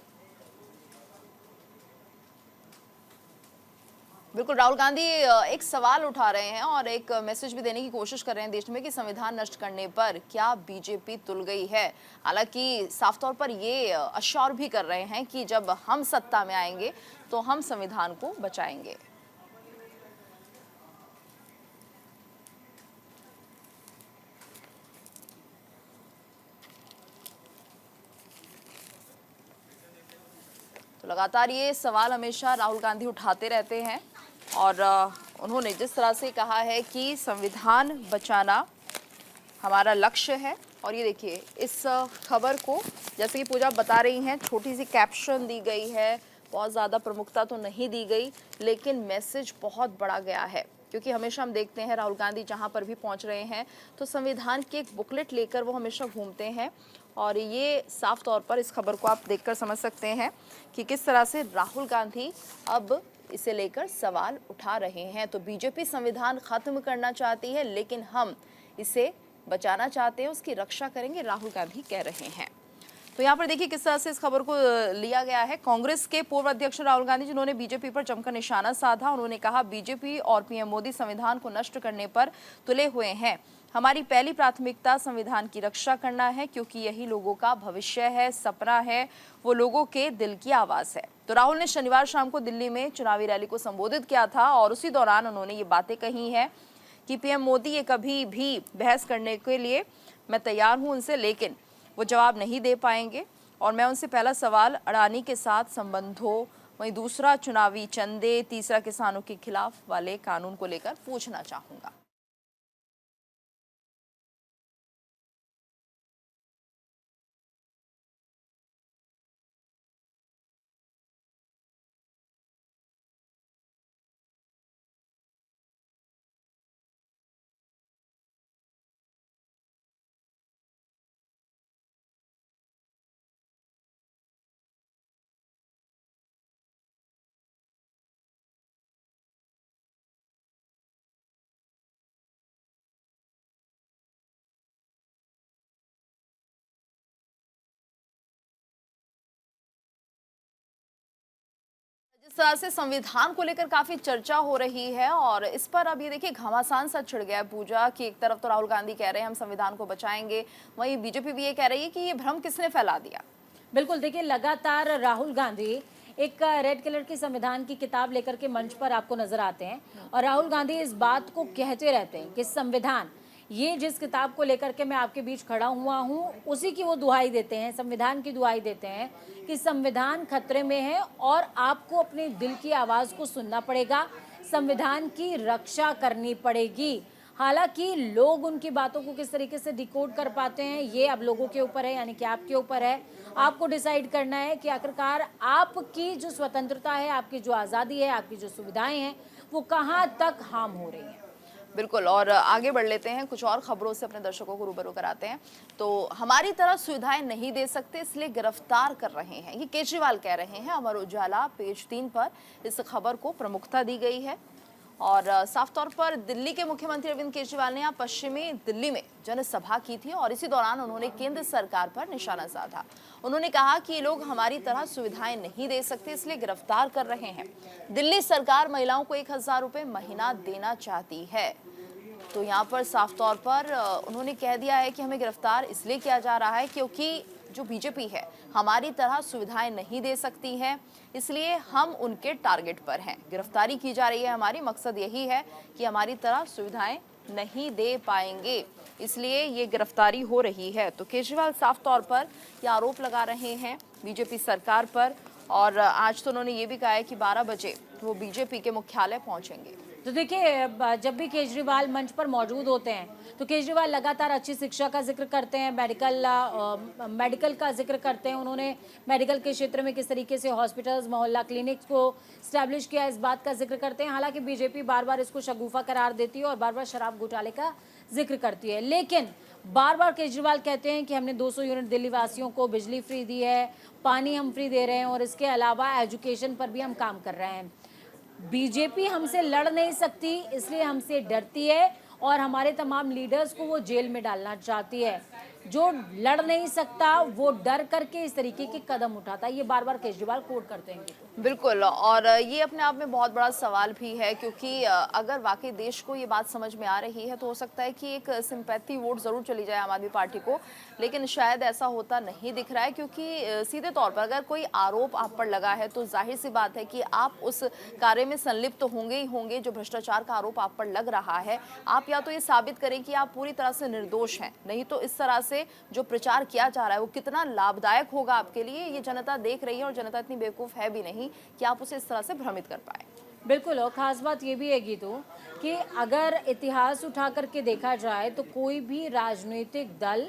बिल्कुल, राहुल गांधी एक सवाल उठा रहे हैं और एक मैसेज भी देने की कोशिश कर रहे हैं देश में कि संविधान नष्ट करने पर क्या बीजेपी तुल गई है। हालांकि साफ तौर पर ये अश्योर भी कर रहे हैं कि जब हम सत्ता में आएंगे तो हम संविधान को बचाएंगे। तो लगातार ये सवाल हमेशा राहुल गांधी उठाते रहते हैं और उन्होंने जिस तरह से कहा है कि संविधान बचाना हमारा लक्ष्य है। और ये देखिए इस खबर को जैसे कि पूजा बता रही हैं, छोटी सी कैप्शन दी गई है, बहुत ज़्यादा प्रमुखता तो नहीं दी गई, लेकिन मैसेज बहुत बड़ा गया है। क्योंकि हमेशा हम देखते हैं राहुल गांधी जहां पर भी पहुंच रहे हैं तो संविधान की एक बुकलेट लेकर वो हमेशा घूमते हैं। और ये साफ तौर पर इस खबर को आप देखकर समझ सकते हैं कि किस तरह से राहुल गांधी अब इसे लेकर सवाल उठा रहे हैं। तो बीजेपी संविधान खत्म करना चाहती है लेकिन हम इसे बचाना चाहते हैं, उसकी रक्षा करेंगे, राहुल गांधी कह रहे हैं। तो यहाँ पर देखिए किस तरह से इस खबर को लिया गया है। कांग्रेस के पूर्व अध्यक्ष राहुल गांधी जिन्होंने बीजेपी पर जमकर निशाना साधा, उन्होंने कहा बीजेपी और पीएम मोदी संविधान को नष्ट करने पर तुले हुए हैं। हमारी पहली प्राथमिकता संविधान की रक्षा करना है क्योंकि यही लोगों का भविष्य है, सपना है, वो लोगों के दिल की आवाज है। तो राहुल ने शनिवार शाम को दिल्ली में चुनावी रैली को संबोधित किया था और उसी दौरान उन्होंने ये बातें कही हैं कि पीएम मोदी ये कभी भी बहस करने के लिए मैं तैयार हूं उनसे, लेकिन वो जवाब नहीं दे पाएंगे। और मैं उनसे पहला सवाल अडानी के साथ संबंधों, वहीं दूसरा चुनावी चंदे, तीसरा किसानों के खिलाफ वाले कानून को लेकर पूछना चाहूंगा। जिस तरह से संविधान को लेकर काफी चर्चा हो रही है और इस पर अब ये देखिए घमासान सा छिड़ गया है पूजा कि एक तरफ तो राहुल गांधी कह रहे हैं हम संविधान को बचाएंगे, वहीं बीजेपी भी ये कह रही है कि ये भ्रम किसने फैला दिया। बिल्कुल, देखिए लगातार राहुल गांधी एक रेड कलर की संविधान की किताब लेकर के मंच पर आपको नजर आते हैं और राहुल गांधी इस बात को कहते रहते हैं कि संविधान, ये जिस किताब को लेकर के मैं आपके बीच खड़ा हुआ हूँ उसी की वो दुहाई देते हैं, संविधान की दुहाई देते हैं कि संविधान खतरे में है और आपको अपने दिल की आवाज को सुनना पड़ेगा, संविधान की रक्षा करनी पड़ेगी। हालांकि लोग उनकी बातों को किस तरीके से डिकोड कर पाते हैं ये अब लोगों के ऊपर है, यानी कि आपके ऊपर है। आपको डिसाइड करना है कि आखिरकार आपकी जो स्वतंत्रता है, आपकी जो आज़ादी है, आपकी जो सुविधाएं हैं, वो कहाँ तक हार्म हो रही हैं। बिल्कुल, और आगे बढ़ लेते हैं, कुछ और खबरों से अपने दर्शकों को रूबरू कराते हैं। तो हमारी तरह सुविधाएं नहीं दे सकते इसलिए गिरफ्तार कर रहे हैं, ये केजरीवाल कह रहे हैं। अमर उजाला पेज 3 पर इस खबर को प्रमुखता दी गई है और साफ तौर पर दिल्ली के मुख्यमंत्री अरविंद केजरीवाल ने यहाँ पश्चिमी दिल्ली में जनसभा की थी और इसी दौरान उन्होंने केंद्र सरकार पर निशाना साधा। उन्होंने कहा कि ये लोग हमारी तरह सुविधाएं नहीं दे सकते इसलिए गिरफ्तार कर रहे हैं। दिल्ली सरकार महिलाओं को 1000 रुपये महीना देना चाहती है। तो यहाँ पर साफ तौर पर उन्होंने कह दिया है कि हमें गिरफ्तार इसलिए किया जा रहा है क्योंकि जो बीजेपी है हमारी तरह सुविधाएं नहीं दे सकती है, इसलिए हम उनके टारगेट पर हैं। गिरफ्तारी की जा रही है, हमारी मकसद यही है कि हमारी तरह सुविधाएं नहीं दे पाएंगे, इसलिए ये गिरफ्तारी हो रही है। तो केजरीवाल साफ तौर पर ये आरोप लगा रहे हैं बीजेपी सरकार पर और आज तो उन्होंने ये भी कहा है कि 12 बजे वो बीजेपी के मुख्यालय पहुंचेंगे। तो देखिए जब भी केजरीवाल मंच पर मौजूद होते हैं तो केजरीवाल लगातार अच्छी शिक्षा का जिक्र करते हैं, मेडिकल का जिक्र करते हैं। उन्होंने मेडिकल के क्षेत्र में किस तरीके से हॉस्पिटल्स, मोहल्ला क्लिनिक्स को स्टैब्लिश किया, इस बात का जिक्र करते हैं। हालांकि बीजेपी बार बार इसको शगुफा करार देती है और बार बार शराब घोटाले का जिक्र करती है, लेकिन बार बार केजरीवाल कहते हैं कि हमने 200 यूनिट दिल्ली वासियों को बिजली फ्री दी है, पानी हम फ्री दे रहे हैं और इसके अलावा एजुकेशन पर भी हम काम कर रहे हैं। बीजेपी हमसे लड़ नहीं सकती इसलिए हमसे डरती है और हमारे तमाम लीडर्स को वो जेल में डालना चाहती है। जो लड़ नहीं सकता वो डर करके इस तरीके के कदम उठाता है। ये बार बार केजरीवाल कोट करते हैं गीतू। बिल्कुल, और ये अपने आप में बहुत बड़ा सवाल भी है, क्योंकि अगर वाकई देश को ये बात समझ में आ रही है तो हो सकता है कि एक सिंपैथी वोट ज़रूर चली जाए आम आदमी पार्टी को, लेकिन शायद ऐसा होता नहीं दिख रहा है, क्योंकि सीधे तौर पर अगर कोई आरोप आप पर लगा है तो जाहिर सी बात है कि आप उस कार्य में संलिप्त तो होंगे ही होंगे। जो भ्रष्टाचार का आरोप आप पर लग रहा है, आप या तो ये साबित करें कि आप पूरी तरह से निर्दोष हैं, नहीं तो इस तरह से जो प्रचार किया जा रहा है वो कितना लाभदायक होगा आपके लिए, ये जनता देख रही है, और जनता इतनी बेवकूफ़ है भी नहीं कि आप उसे इस तरह से भ्रमित कर पाए। बिल्कुल, और ख़ास बात ये भी है गीतू कि अगर इतिहास उठा करके देखा जाए तो कोई भी राजनीतिक दल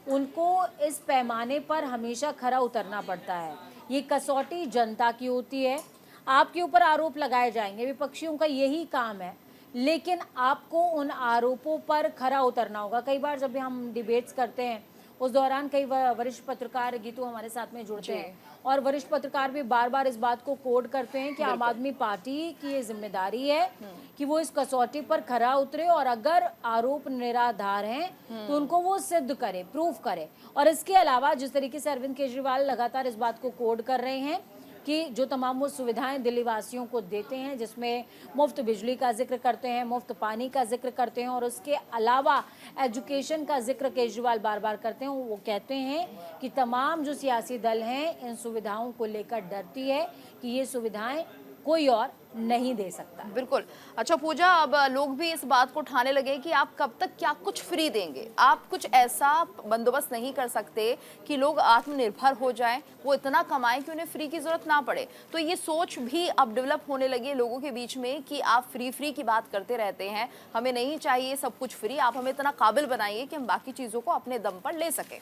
उनको इस पैमाने पर हमेशा खरा उतरना पड़ता है। ये कसौटी जनता की होती है। आपके ऊपर आरोप लगाए जाएंगे, विपक्षियों का यही काम है, लेकिन आपको उन आरोपों पर खरा उतरना होगा। कई बार जब भी हम डिबेट्स करते हैं उस दौरान कई वरिष्ठ पत्रकार गीतू हमारे साथ में जुड़ते हैं, और वरिष्ठ पत्रकार भी बार बार इस बात को कोड करते हैं कि आम आदमी पार्टी की ये जिम्मेदारी है कि वो इस कसौटी पर खरा उतरे, और अगर आरोप निराधार हैं तो उनको वो सिद्ध करे, प्रूफ करे। और इसके अलावा जिस तरीके से अरविंद केजरीवाल लगातार इस बात को कोड कर रहे हैं कि जो तमाम वो सुविधाएं दिल्ली वासियों को देते हैं, जिसमें मुफ्त बिजली का जिक्र करते हैं, मुफ्त पानी का जिक्र करते हैं, और उसके अलावा एजुकेशन का जिक्र केजरीवाल बार बार करते हैं। वो कहते हैं कि तमाम जो सियासी दल हैं इन सुविधाओं को लेकर डरती है कि ये सुविधाएं कोई और नहीं दे सकता। बिल्कुल। अच्छा पूजा, अब लोग भी इस बात को ठाने लगे कि आप कब तक क्या कुछ फ्री देंगे, आप कुछ ऐसा बंदोबस्त नहीं कर सकते कि लोग आत्मनिर्भर हो जाएं, वो इतना कमाएं कि उन्हें फ्री की जरूरत ना पड़े। तो ये सोच भी अब डेवलप होने लगी है लोगों के बीच में कि आप फ्री की बात करते रहते हैं, हमें नहीं चाहिए सब कुछ फ्री, आप हमें इतना काबिल बनाइए कि हम बाकी चीज़ों को अपने दम पर ले सकें।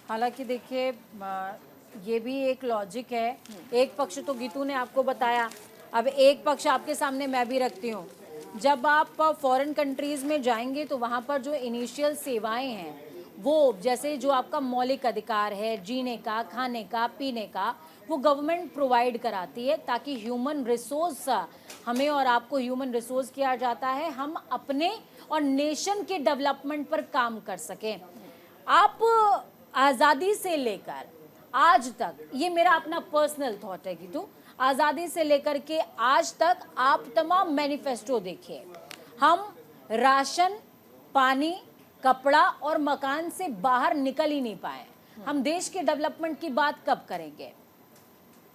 हालांकि देखिए ये भी एक लॉजिक है। एक पक्ष तो गीतू ने आपको बताया, अब एक पक्ष आपके सामने मैं भी रखती हूँ। जब आप फॉरेन कंट्रीज़ में जाएंगे तो वहाँ पर जो इनिशियल सेवाएं हैं, वो जैसे जो आपका मौलिक अधिकार है जीने का, खाने का, पीने का, वो गवर्नमेंट प्रोवाइड कराती है, ताकि ह्यूमन रिसोर्स, हमें और आपको ह्यूमन रिसोर्स किया जाता है, हम अपने और नेशन के डेवलपमेंट पर काम कर सकें। आप आज़ादी से लेकर आज तक, ये मेरा अपना पर्सनल थॉट है कि तो आज़ादी से लेकर के आज तक आप तमाम मैनिफेस्टो देखिए, हम राशन, पानी, कपड़ा और मकान से बाहर निकल ही नहीं पाए। हम देश के डेवलपमेंट की बात कब करेंगे?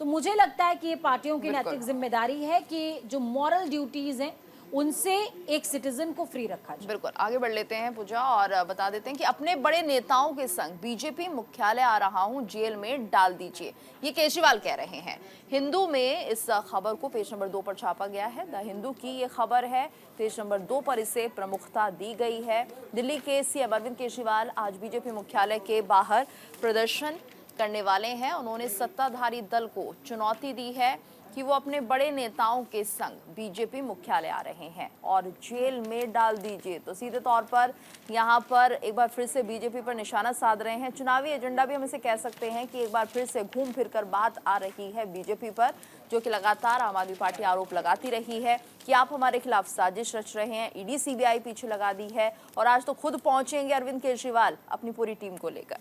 तो मुझे लगता है कि ये पार्टियों की नैतिक जिम्मेदारी है कि जो मॉरल ड्यूटीज हैं उनसे एक सिटीजन को फ्री रखा जाए। बिल्कुल, आगे बढ़ लेते हैं पूजा और बता देते हैं कि अपने बड़े नेताओं के संग बीजेपी मुख्यालय आ रहा हूं, जेल में डाल दीजिए, ये केजरीवाल कह रहे हैं। हिंदू में इस खबर को पेज नंबर 2 पर छापा गया है। द हिंदू की ये खबर है, पेज नंबर 2 पर इसे प्रमुखता दी गई है। दिल्ली के सीएम अरविंद केजरीवाल आज बीजेपी मुख्यालय के बाहर प्रदर्शन करने वाले हैं। उन्होंने सत्ताधारी दल को चुनौती दी है कि वो अपने बड़े नेताओं के संग बीजेपी मुख्यालय आ रहे हैं और जेल में डाल दीजिए। तो सीधे तौर पर यहाँ पर एक बार फिर से बीजेपी पर निशाना साध रहे हैं। चुनावी एजेंडा भी हम इसे कह सकते हैं कि एक बार फिर से घूम फिर कर बात आ रही है बीजेपी पर, जो कि लगातार आम आदमी पार्टी आरोप लगाती रही है कि आप हमारे खिलाफ साजिश रच रहे हैं। ईडी सीबीआई पीछे लगा दी है और आज तो खुद पहुंचेंगे अरविंद केजरीवाल अपनी पूरी टीम को लेकर।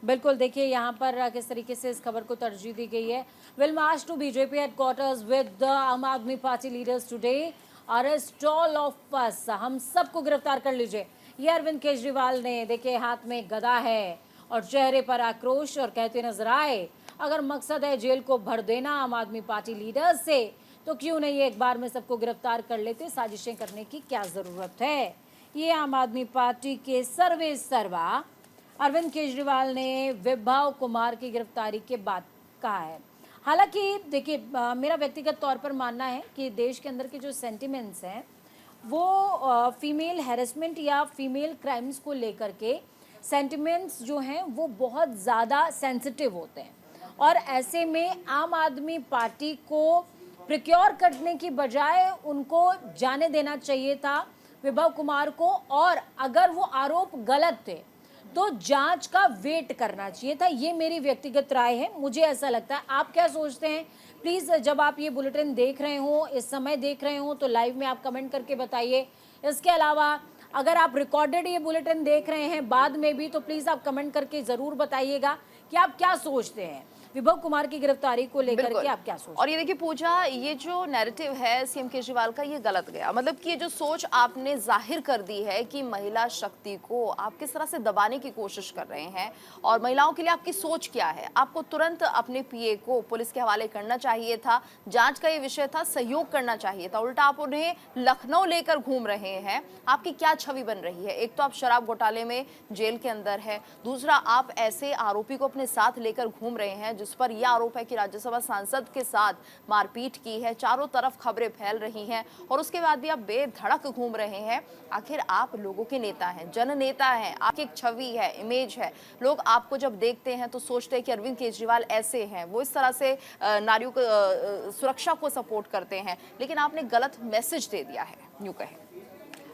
बिल्कुल, देखिए यहाँ पर किस तरीके से इस खबर को तरजीह दी गई है। Will March two BJP headquarters with the आम आदमी party leaders today, arrest all of us, हम सबको गिरफ्तार कर लीजिए। ये अरविंद केजरीवाल ने, देखिए हाथ में गदा है और चेहरे पर आक्रोश, और कहते नजर आए अगर मकसद है जेल को भर देना आम आदमी पार्टी लीडर्स से, तो क्यों नहीं एक बार में सबको गिरफ्तार कर लेते, साजिशें करने की क्या ज़रूरत है। ये आम आदमी पार्टी के सर्वे सर्वा अरविंद केजरीवाल ने विभव कुमार की गिरफ्तारी के बाद कहा है। हालांकि देखिए मेरा व्यक्तिगत तौर पर मानना है कि देश के अंदर के जो सेंटिमेंट्स हैं वो फीमेल हैरेसमेंट या फीमेल क्राइम्स को लेकर के सेंटिमेंट्स जो हैं वो बहुत ज़्यादा सेंसिटिव होते हैं, और ऐसे में आम आदमी पार्टी को प्रिक्योर करने की बजाय उनको जाने देना चाहिए था विभव कुमार को, और अगर वो आरोप गलत थे तो जांच का वेट करना चाहिए था। ये मेरी व्यक्तिगत राय है, मुझे ऐसा लगता है। आप क्या सोचते हैं? प्लीज़ जब आप ये बुलेटिन देख रहे हो, इस समय देख रहे हो, तो लाइव में आप कमेंट करके बताइए। इसके अलावा अगर आप रिकॉर्डेड ये बुलेटिन देख रहे हैं बाद में भी, तो प्लीज आप कमेंट करके जरूर बताइएगा कि आप क्या सोचते हैं विभव कुमार की गिरफ्तारी को लेकर बिल्कुल। के। आप क्या सोचते हैं? और ये देखिए पूजा, ये जो नैरेटिव है सीएम केजरीवाल का, ये गलत गया। मतलब कि ये जो सोच आपने जाहिर कर दी है कि महिला शक्ति को आप किस तरह से दबाने की कोशिश कर रहे हैं, और महिलाओं के लिए आपकी सोच क्या है। आपको तुरंत अपने पीए को पुलिस के हवाले करना चाहिए था, जांच का ये विषय था, सहयोग करना चाहिए था। उल्टा आप उन्हें लखनऊ लेकर घूम रहे हैं। आपकी क्या छवि बन रही है? एक तो आप शराब घोटाले में जेल के अंदर है, दूसरा आप ऐसे आरोपी को अपने साथ लेकर घूम रहे हैं जिस पर यह आरोप है कि राज्यसभा सांसद के साथ मारपीट की है। चारों तरफ खबरें फैल रही हैं और उसके बाद भी आप बेधड़क घूम रहे हैं। आखिर आप लोगों के नेता हैं, जन नेता हैं, आपकी एक छवि है, इमेज है। लोग आपको जब देखते हैं तो सोचते हैं कि अरविंद केजरीवाल ऐसे हैं, वो इस तरह से नारियों को सुरक्षा को सपोर्ट करते हैं, लेकिन आपने गलत मैसेज दे दिया है, यूं कहें।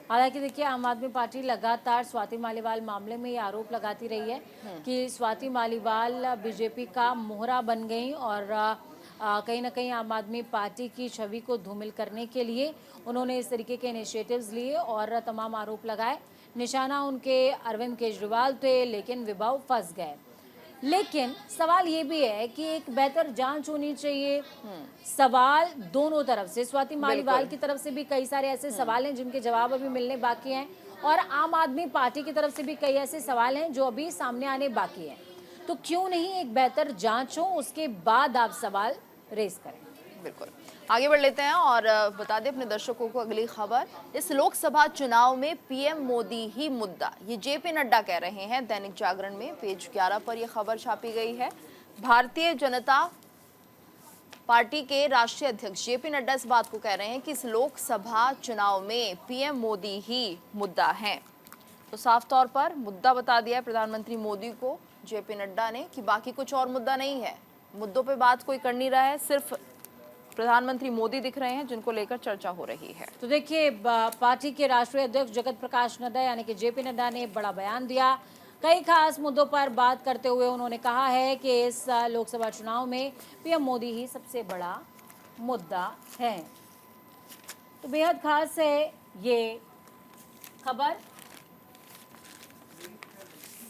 हालांकि देखिए, आम आदमी पार्टी लगातार स्वाति मालीवाल मामले में ये आरोप लगाती रही है कि स्वाति मालीवाल बीजेपी का मोहरा बन गई और कहीं ना कहीं आम आदमी पार्टी की छवि को धूमिल करने के लिए उन्होंने इस तरीके के इनिशिएटिव्स लिए और तमाम आरोप लगाए। निशाना उनके अरविंद केजरीवाल थे, लेकिन विभव फंस गए। लेकिन सवाल ये भी है कि एक बेहतर जांच होनी चाहिए। सवाल दोनों तरफ से, स्वाति मालीवाल की तरफ से भी कई सारे ऐसे सवाल हैं जिनके जवाब अभी मिलने बाकी हैं, और आम आदमी पार्टी की तरफ से भी कई ऐसे सवाल हैं जो अभी सामने आने बाकी हैं। तो क्यों नहीं एक बेहतर जांच हो, उसके बाद आप सवाल रेज करें। बिल्कुल, आगे बढ़ लेते हैं और बता दें अपने दर्शकों को अगली खबर। इस लोकसभा चुनाव में पीएम मोदी ही मुद्दा, ये जेपी नड्डा कह रहे हैं। दैनिक जागरण में पेज 11 पर यह खबर छापी गई है। भारतीय जनता पार्टी के राष्ट्रीय अध्यक्ष जेपी नड्डा इस बात को कह रहे हैं कि इस लोकसभा चुनाव में पीएम मोदी ही मुद्दा है। तो साफ तौर पर मुद्दा बता दिया है प्रधानमंत्री मोदी को जेपी नड्डा ने कि बाकी कुछ और मुद्दा नहीं है। मुद्दों पे बात कोई कर नहीं रहा है, सिर्फ प्रधानमंत्री मोदी दिख रहे हैं जिनको लेकर चर्चा हो रही है। तो देखिए, पार्टी के राष्ट्रीय अध्यक्ष जगत प्रकाश नड्डा यानी कि जेपी नड्डा ने बड़ा बयान दिया। कई खास मुद्दों पर बात करते हुए उन्होंने कहा है कि इस लोकसभा चुनाव में पीएम मोदी ही सबसे बड़ा मुद्दा है। तो बेहद खास है ये खबर,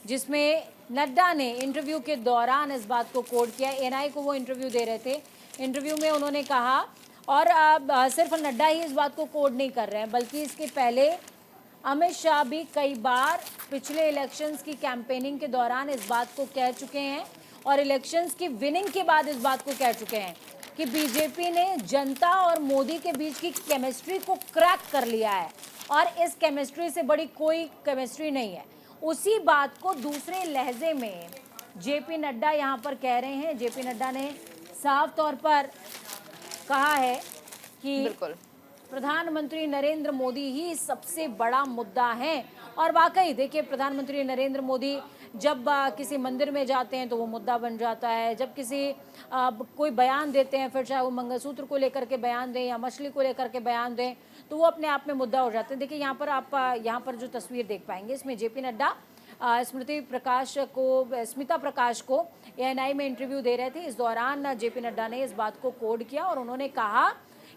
जिसमें नड्डा ने इंटरव्यू के दौरान इस बात को कोट किया। एएनआई को वो इंटरव्यू दे रहे थे। इंटरव्यू में उन्होंने कहा, और सिर्फ नड्डा ही इस बात को कोड नहीं कर रहे हैं, बल्कि इसके पहले अमित शाह भी कई बार पिछले इलेक्शंस की कैंपेनिंग के दौरान इस बात को कह चुके हैं, और इलेक्शंस की विनिंग के बाद इस बात को कह चुके हैं कि बीजेपी ने जनता और मोदी के बीच की केमिस्ट्री को क्रैक कर लिया है, और इस केमिस्ट्री से बड़ी कोई केमिस्ट्री नहीं है। उसी बात को दूसरे लहजे में जेपी नड्डा यहाँ पर कह रहे हैं। जेपी नड्डा ने साफ तौर पर कहा है कि बिल्कुल प्रधानमंत्री नरेंद्र मोदी ही सबसे बड़ा मुद्दा है। और वाकई देखिए, प्रधानमंत्री नरेंद्र मोदी जब किसी मंदिर में जाते हैं तो वो मुद्दा बन जाता है। जब किसी कोई बयान देते हैं, फिर चाहे वो मंगलसूत्र को लेकर के बयान दें या मछली को लेकर के बयान दें, तो वो अपने आप में मुद्दा हो जाते हैं। देखिए यहाँ पर आप यहाँ पर जो तस्वीर देख पाएंगे, इसमें जेपी नड्डा स्मिता प्रकाश को एएनआई में इंटरव्यू दे रहे थे। इस दौरान जेपी नड्डा ने इस बात को कोड किया और उन्होंने कहा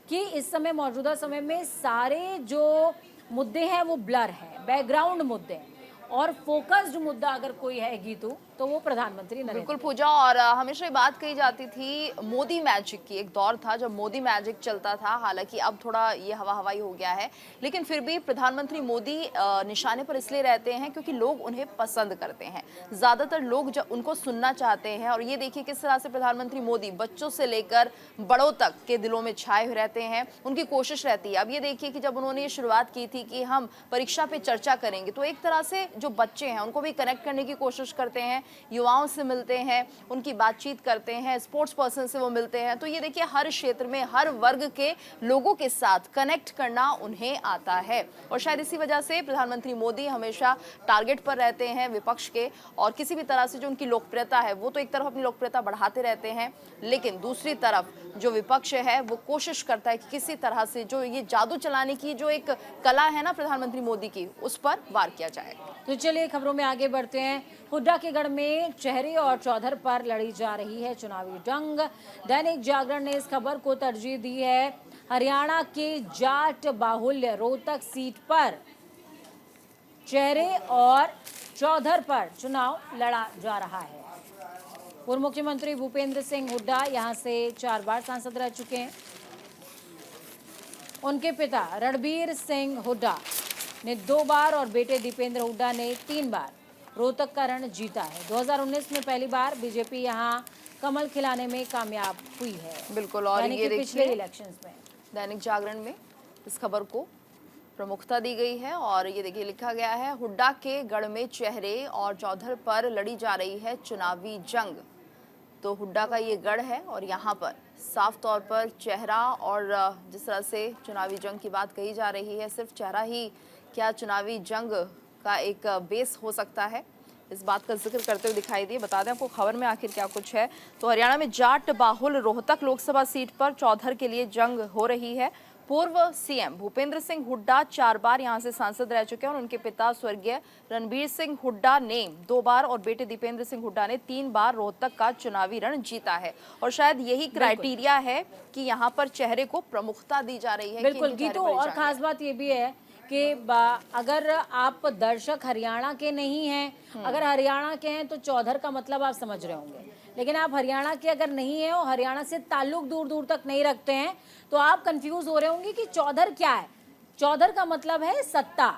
कि इस समय, मौजूदा समय में सारे जो मुद्दे हैं वो ब्लर हैं, बैकग्राउंड मुद्दे हैं, और फोकस्ड मुद्दा अगर कोई है गीतू, तो वो प्रधानमंत्री नरेंद्र। बिल्कुल पूजा, और हमेशा ये बात कही जाती थी मोदी मैजिक की। एक दौर था जब मोदी मैजिक चलता था, हालांकि अब थोड़ा ये हवा हवाई हो गया है, लेकिन फिर भी प्रधानमंत्री मोदी निशाने पर इसलिए रहते हैं क्योंकि लोग उन्हें पसंद करते हैं। ज्यादातर लोग जब उनको सुनना चाहते हैं, और ये देखिए किस तरह से प्रधानमंत्री मोदी बच्चों से लेकर बड़ों तक के दिलों में छाए हुए रहते हैं। उनकी कोशिश रहती है। अब ये देखिए कि जब उन्होंने ये शुरुआत की थी कि हम परीक्षा पे चर्चा करेंगे, तो एक तरह से जो बच्चे हैं उनको भी कनेक्ट करने की कोशिश करते हैं, युवाओं से मिलते हैं, उनकी बातचीत करते हैं, स्पोर्ट्स पर्सन से वो मिलते हैं। तो ये देखिए हर क्षेत्र में हर वर्ग के लोगों के साथ कनेक्ट करना उन्हें आता है, और शायद इसी वजह से प्रधानमंत्री मोदी हमेशा टारगेट पर रहते हैं विपक्ष के, और किसी भी तरह से जो उनकी लोकप्रियता है वो तो एक तरफ अपनी लोकप्रियता बढ़ाते रहते हैं, लेकिन दूसरी तरफ जो विपक्ष है वो कोशिश करता है कि किसी तरह से जो ये जादू चलाने की जो एक कला है ना प्रधानमंत्री मोदी की, उस पर वार किया जाए। तो चलिए खबरों में आगे बढ़ते हैं। हुड्डा के गढ़ में चेहरे और चौधर पर लड़ी जा रही है चुनावी जंग। दैनिक जागरण ने इस खबर को तरजीह दी है। हरियाणा के जाट बाहुल्य रोहतक सीट पर चेहरे और चौधर पर चुनाव लड़ा जा रहा है। पूर्व मुख्यमंत्री भूपेंद्र सिंह हुड्डा यहां से 4 बार सांसद रह चुके हैं। उनके पिता रणबीर सिंह हुड्डा ने 2 बार और बेटे दीपेंद्र हुड्डा ने 3 बार रोहतक का रण जीता है। 2019 में पहली बार बीजेपी यहां कमल खिलाने में कामयाब हुई है। बिल्कुल, और यानी ये कि पिछले देखिए इलेक्शंस में दैनिक जागरण में इस खबर को प्रमुखता दी गई है और ये देखिए लिखा गया है, हुड्डा के गढ़ में चेहरे और चौधर पर लड़ी जा रही है चुनावी जंग। तो हुड्डा का ये गढ़ है और यहाँ पर साफ तौर पर चेहरा और जिस तरह से चुनावी जंग की बात कही जा रही है, सिर्फ चेहरा ही क्या चुनावी जंग का एक बेस हो सकता है, इस बात का जिक्र करते हुए दिखाई दिए। बता दें आपको खबर में आखिर क्या कुछ है। तो हरियाणा में जाट बाहुल रोहतक लोकसभा सीट पर चौधर के लिए जंग हो रही है। पूर्व सीएम भूपेंद्र सिंह हुड्डा 4 बार यहां से सांसद रह चुके हैं और उनके पिता स्वर्गीय रणबीर सिंह हुड्डा ने 2 बार और बेटे दीपेंद्र सिंह हुड्डा ने 3 बार रोहतक का चुनावी रण जीता है। और शायद यही क्राइटेरिया है कि यहाँ पर चेहरे को प्रमुखता दी जा रही है। बिल्कुल गीतू, और खास बात ये भी है कि अगर आप दर्शक हरियाणा के नहीं हैं, अगर हरियाणा के हैं तो चौधर का मतलब आप समझ रहे होंगे, लेकिन आप हरियाणा के अगर नहीं है और हरियाणा से ताल्लुक दूर दूर तक नहीं रखते हैं तो आप कंफ्यूज हो रहे होंगे कि चौधर क्या है। चौधर का मतलब है सत्ता,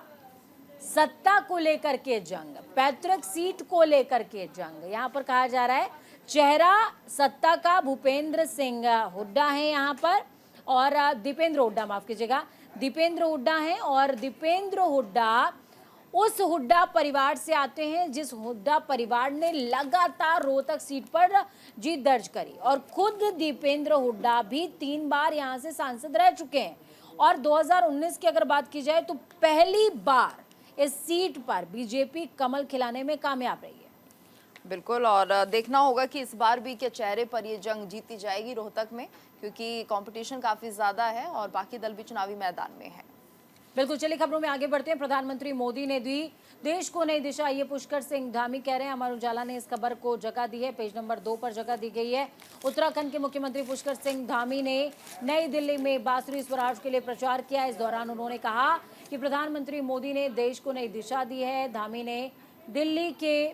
सत्ता को लेकर के जंग, पैतृक सीट को लेकर के जंग। यहाँ पर कहा जा रहा है चेहरा सत्ता का भूपेंद्र सिंह हुड्डा है यहाँ पर, और दीपेंद्र हुड्डा, माफ कीजिएगा, दीपेंद्र हुड्डा हैं। और दीपेंद्र हुड्डा उस हुड्डा परिवार से आते हैं जिस हुड्डा परिवार ने लगातार रोहतक सीट पर जीत दर्ज करी, और खुद दीपेंद्र हुड्डा भी 3 बार यहां से सांसद रह चुके हैं। और 2019 की अगर बात की जाए तो पहली बार इस सीट पर बीजेपी कमल खिलाने में कामयाब रही है। बिल्कुल, और देखना होगा कि इस बार भी क्या चेहरे पर ये जंग जीती जाएगी रोहतक में, क्योंकि कंपटीशन काफी ज्यादा है और बाकी दल भी चुनावी मैदान में है। बिल्कुल, चलिए खबरों में आगे बढ़ते हैं। प्रधानमंत्री मोदी ने दी देश को नई दिशा, ये पुष्कर सिंह धामी कह रहे हैं। अमर उजाला ने इस खबर को जगह दी है, पेज नंबर 2 पर जगह दी गई है। उत्तराखंड के मुख्यमंत्री पुष्कर सिंह धामी ने नई दिल्ली में बांसुरी स्वराज के लिए प्रचार किया। इस दौरान उन्होंने कहा कि प्रधानमंत्री मोदी ने देश को नई दिशा दी है। धामी ने दिल्ली के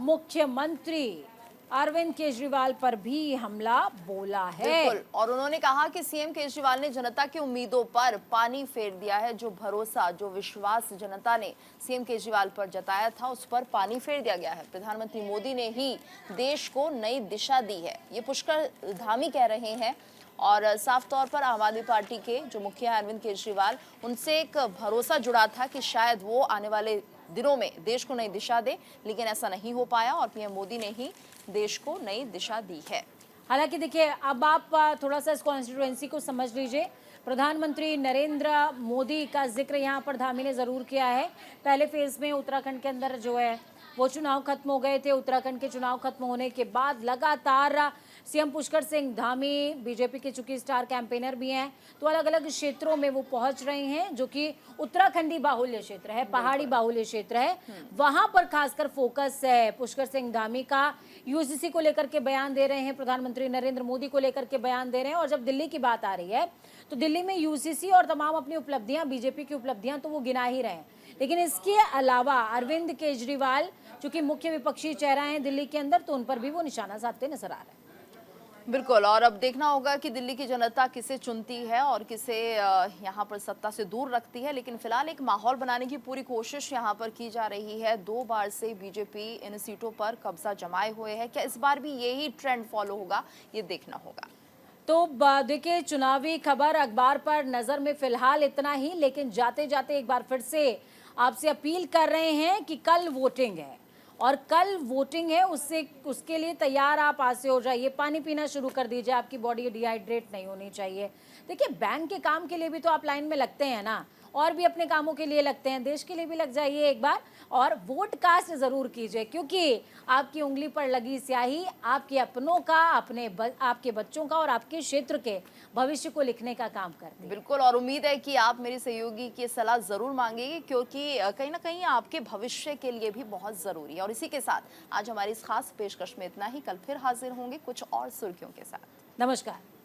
मुख्यमंत्री अरविंद केजरीवाल पर भी हमला बोला है। बिल्कुल, और उन्होंने कहा कि सीएम केजरीवाल ने जनता की उम्मीदों पर पानी फेर दिया है। जो भरोसा, जो विश्वास जनता ने सीएम केजरीवाल पर जताया था, उस पर पानी फेर दिया गया है। प्रधानमंत्री मोदी ने ही देश को नई दिशा दी है, ये पुष्कर धामी कह रहे हैं। और साफ तौर पर आम आदमी पार्टी के जो मुखिया अरविंद केजरीवाल, उनसे एक भरोसा जुड़ा था कि शायद वो आने वाले दिनों में देश को नई दिशा दे, लेकिन ऐसा नहीं हो पाया और पीएम मोदी ने ही देश को नई दिशा दी है। हालांकि देखिए, अब आप थोड़ा सा इस कॉन्स्टिट्यूएंसी को समझ लीजिए। प्रधानमंत्री नरेंद्र मोदी का जिक्र यहाँ पर धामी ने जरूर किया है। पहले फेज में उत्तराखंड के अंदर जो है वो चुनाव खत्म हो गए थे। उत्तराखंड के चुनाव खत्म होने के बाद लगातार सीएम पुष्कर सिंह धामी बीजेपी के चूंकि स्टार कैंपेनर भी हैं, तो अलग अलग क्षेत्रों में वो पहुंच रहे हैं, जो कि उत्तराखंडी बाहुल्य क्षेत्र है, पहाड़ी बाहुल्य क्षेत्र है, वहां पर खासकर फोकस है पुष्कर सिंह धामी का। यूजीसी को लेकर के बयान दे रहे हैं, प्रधानमंत्री नरेंद्र मोदी को लेकर के बयान दे रहे हैं। और जब दिल्ली की बात आ रही है तो दिल्ली में यूसीसी और तमाम अपनी उपलब्धियां, बीजेपी की उपलब्धियां तो वो गिना ही रहे हैं, लेकिन इसके अलावा अरविंद केजरीवाल चूंकि मुख्य विपक्षी चेहरा हैं दिल्ली के अंदर, तो उन पर भी वो निशाना साधते नजर आ रहे हैं। बिल्कुल, और अब देखना होगा कि दिल्ली की जनता किसे चुनती है और किसे यहाँ पर सत्ता से दूर रखती है। लेकिन फिलहाल एक माहौल बनाने की पूरी कोशिश यहाँ पर की जा रही है। 2 बार से बीजेपी इन सीटों पर कब्जा जमाए हुए है। क्या इस बार भी यही ट्रेंड फॉलो होगा, ये देखना होगा। तो देखिए, चुनावी खबर अखबार पर नजर में फिलहाल इतना ही, लेकिन जाते जाते एक बार फिर से आपसे अपील कर रहे हैं कि कल वोटिंग है, और कल वोटिंग है, उसके लिए तैयार आप आज से हो जाइए। पानी पीना शुरू कर दीजिए, आपकी बॉडी डिहाइड्रेट नहीं होनी चाहिए। देखिए, बैंक के काम के लिए भी तो आप लाइन में लगते हैं ना, और भी अपने कामों के लिए लगते हैं, देश के लिए भी लग जाइए एक बार, और वोट कास्ट जरूर कीजिए, क्योंकि आपकी उंगली पर लगी स्याही आपके अपनों का, आपके बच्चों का और आपके क्षेत्र के भविष्य को लिखने का काम करती है। बिल्कुल, और उम्मीद है कि आप मेरी सहयोगी की सलाह जरूर मांगेंगे, क्योंकि कहीं ना कहीं आपके भविष्य के लिए भी बहुत जरूरी है। और इसी के साथ आज हमारी इस खास पेशकश में इतना ही। कल फिर हाजिर होंगे कुछ और सुर्खियों के साथ। नमस्कार।